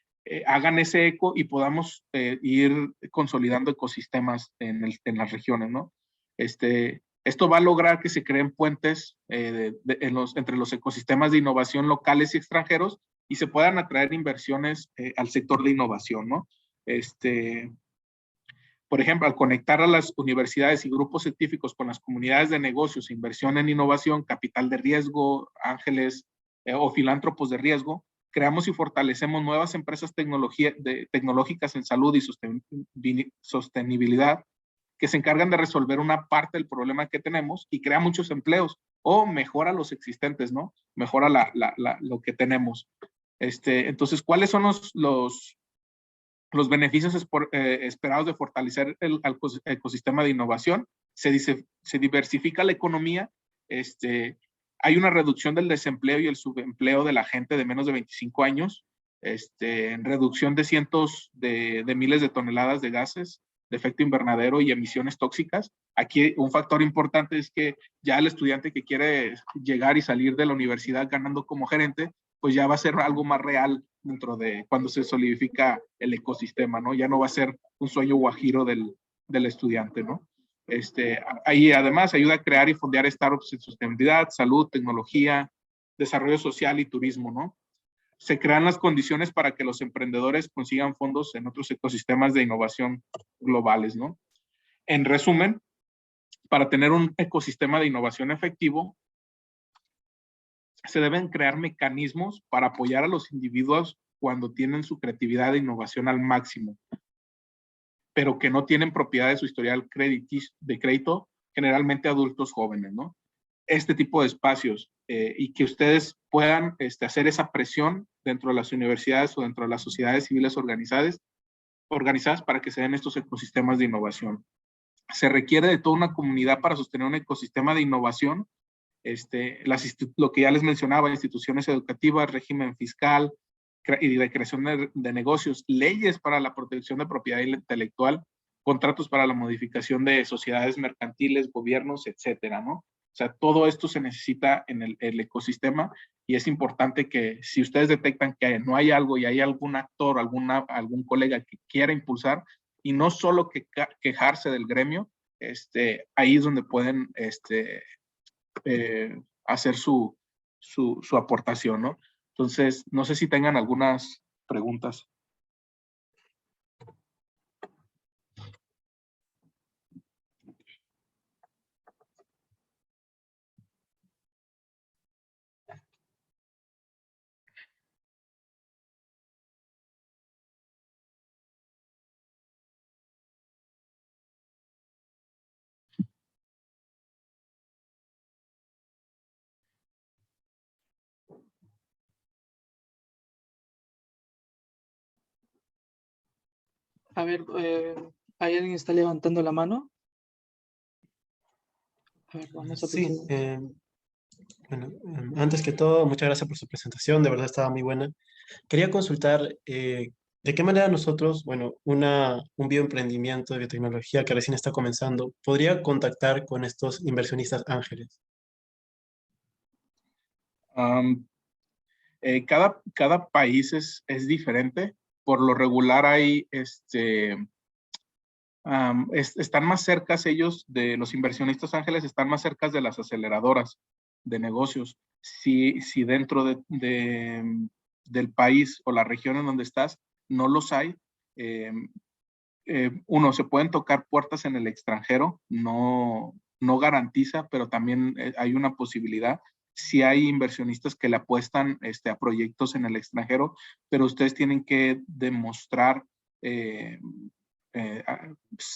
hagan ese eco y podamos ir consolidando ecosistemas en las regiones, ¿no? Esto va a lograr que se creen puentes entre los ecosistemas de innovación locales y extranjeros y se puedan atraer inversiones al sector de innovación, ¿no? por ejemplo, al conectar a las universidades y grupos científicos con las comunidades de negocios, inversión en innovación, capital de riesgo, ángeles o filántropos de riesgo, creamos y fortalecemos nuevas empresas tecnológicas en salud y sostenibilidad que se encargan de resolver una parte del problema que tenemos y crea muchos empleos o mejora los existentes, ¿no? Mejora lo que tenemos. Entonces, ¿cuáles son los beneficios esperados de fortalecer el ecosistema de innovación? Se diversifica la economía, hay una reducción del desempleo y el subempleo de la gente de menos de 25 años, reducción de cientos de miles de toneladas de gases de efecto invernadero y emisiones tóxicas. Aquí un factor importante es que ya el estudiante que quiere llegar y salir de la universidad ganando como gerente, pues ya va a ser algo más real dentro de cuando se solidifica el ecosistema, ¿no? Ya no va a ser un sueño guajiro del estudiante, ¿no? Ahí además ayuda a crear y fondear startups en sostenibilidad, salud, tecnología, desarrollo social y turismo, ¿no? Se crean las condiciones para que los emprendedores consigan fondos en otros ecosistemas de innovación globales, ¿no? En resumen, para tener un ecosistema de innovación efectivo, se deben crear mecanismos para apoyar a los individuos cuando tienen su creatividad de innovación al máximo, pero que no tienen propiedad de su historial de crédito, generalmente adultos jóvenes, ¿no? Este tipo de espacios y que ustedes puedan hacer esa presión dentro de las universidades o dentro de las sociedades civiles organizadas para que se den estos ecosistemas de innovación. Se requiere de toda una comunidad para sostener un ecosistema de innovación, lo que ya les mencionaba, instituciones educativas, régimen fiscal y de creación de negocios, leyes para la protección de propiedad intelectual, contratos para la modificación de sociedades mercantiles, gobiernos, etcétera, ¿no? O sea, todo esto se necesita en el ecosistema y es importante que si ustedes detectan que no hay algo y hay algún actor, algún colega que quiera impulsar y no solo quejarse del gremio, ahí es donde pueden hacer su aportación, ¿no? Entonces, no sé si tengan algunas preguntas. A ver, ¿hay alguien que está levantando la mano? A ver, vamos a Sí, proceder. bueno, antes que todo, muchas gracias por su presentación, de verdad estaba muy buena. Quería consultar de qué manera nosotros, bueno, un bioemprendimiento de biotecnología que recién está comenzando, podría contactar con estos inversionistas ángeles. Cada país es diferente. Por lo regular hay, están más cerca ellos de los inversionistas ángeles, están más cerca de las aceleradoras de negocios. Si dentro del país o la región en donde estás no los hay, uno, se pueden tocar puertas en el extranjero, no garantiza, pero también hay una posibilidad. Si hay inversionistas que le apuestan a proyectos en el extranjero, pero ustedes tienen que demostrar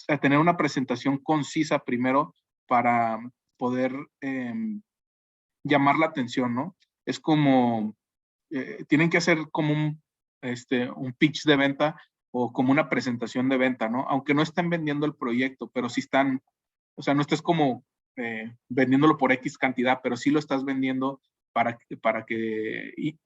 a tener una presentación concisa primero para poder llamar la atención, ¿no? Es como, tienen que hacer como un pitch de venta o como una presentación de venta, ¿no? Aunque no estén vendiendo el proyecto, pero sí están, o sea, no estés como vendiéndolo por X cantidad, pero sí lo estás vendiendo para que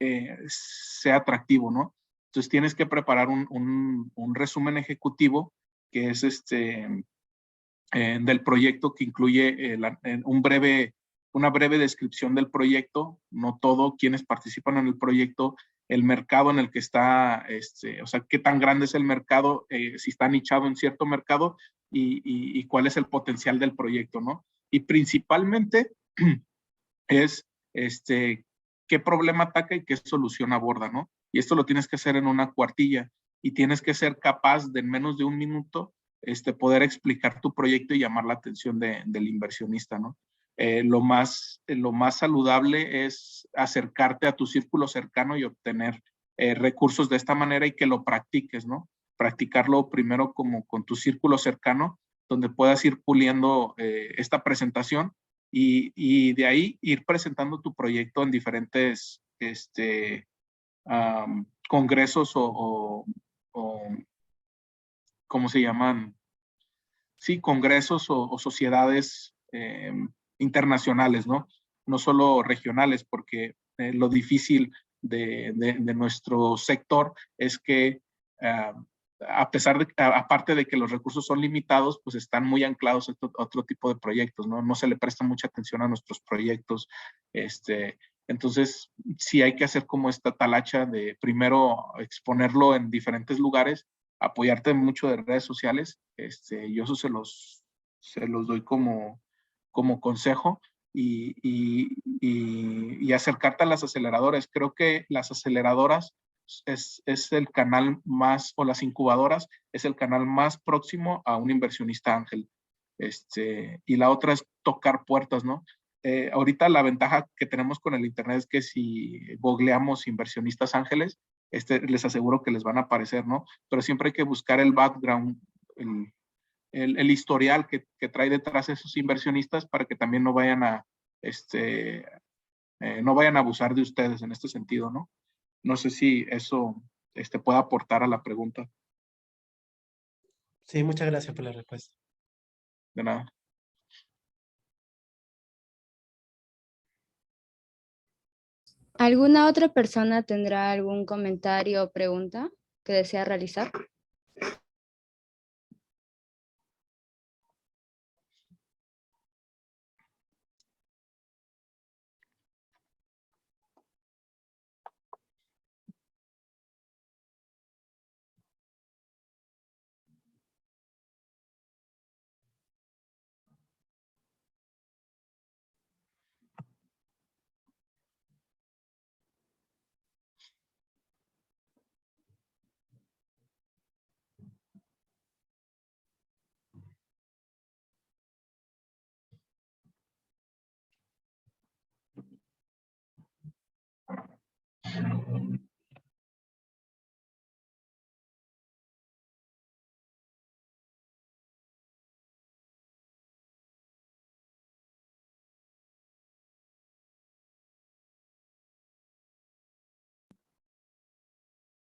sea atractivo, ¿no? Entonces tienes que preparar un resumen ejecutivo que es del proyecto, que incluye una breve descripción del proyecto, no todo, quienes participan en el proyecto, el mercado en el que está, o sea, qué tan grande es el mercado, si está nichado en cierto mercado y cuál es el potencial del proyecto, ¿no? Y principalmente es qué problema ataca y qué solución aborda, ¿no? Y esto lo tienes que hacer en una cuartilla y tienes que ser capaz de en menos de un minuto poder explicar tu proyecto y llamar la atención del inversionista, ¿no? Lo más saludable es acercarte a tu círculo cercano y obtener recursos de esta manera y que lo practiques, ¿no? Practicarlo primero como con tu círculo cercano, donde puedas ir puliendo esta presentación y de ahí ir presentando tu proyecto en diferentes congresos o ¿cómo se llaman? Sí, congresos o sociedades internacionales, ¿no? No solo regionales, porque lo difícil de nuestro sector es que aparte de que los recursos son limitados, pues están muy anclados a otro tipo de proyectos, ¿no? No se le presta mucha atención a nuestros proyectos. Entonces, sí hay que hacer como esta talacha de primero exponerlo en diferentes lugares, apoyarte mucho de redes sociales, yo eso se los doy como consejo y acercarte a las aceleradoras. Creo que las aceleradoras es el canal más, o las incubadoras, es el canal más próximo a un inversionista ángel. Y la otra es tocar puertas, ¿no? Ahorita la ventaja que tenemos con el internet es que si googleamos inversionistas ángeles, les aseguro que les van a aparecer, ¿no? Pero siempre hay que buscar el background, el historial que trae detrás esos inversionistas para que también no vayan a abusar de ustedes en este sentido, ¿no? No sé si eso puede aportar a la pregunta. Sí, muchas gracias por la respuesta. De nada. ¿Alguna otra persona tendrá algún comentario o pregunta que desea realizar?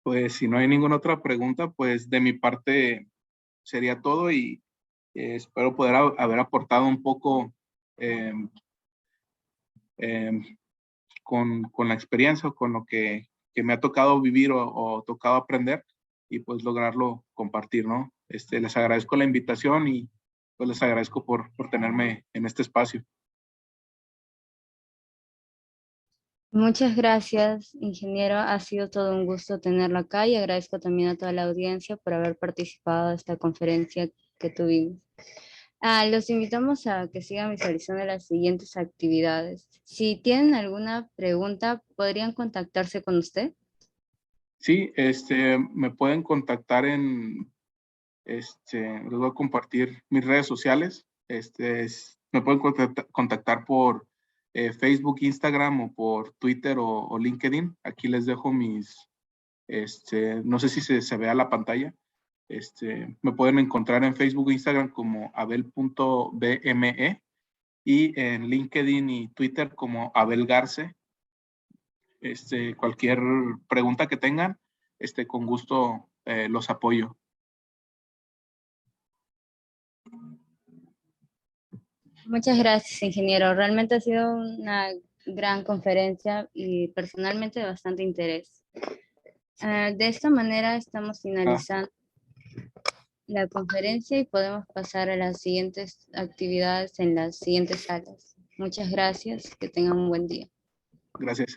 Pues si no hay ninguna otra pregunta, pues de mi parte sería todo y espero poder haber aportado un poco eh, eh, con la experiencia o con lo que me ha tocado vivir o tocado aprender y pues lograrlo compartir, ¿no? Les agradezco la invitación y pues les agradezco por tenerme en este espacio. Muchas gracias, ingeniero. Ha sido todo un gusto tenerlo acá y agradezco también a toda la audiencia por haber participado de esta conferencia que tuvimos. Los invitamos a que sigan visualizando las siguientes actividades. Si tienen alguna pregunta, ¿podrían contactarse con usted? Sí, me pueden contactar les voy a compartir mis redes sociales. Me pueden contactar por Facebook, Instagram o por Twitter o LinkedIn. Aquí les dejo no sé si se vea la pantalla. Me pueden encontrar en Facebook e Instagram como abel.bme y en LinkedIn y Twitter como Abel Garce. Cualquier pregunta que tengan, con gusto los apoyo. Muchas gracias, ingeniero. Realmente ha sido una gran conferencia y personalmente de bastante interés. De esta manera estamos finalizando la conferencia y podemos pasar a las siguientes actividades en las siguientes salas. Muchas gracias. Que tengan un buen día. Gracias.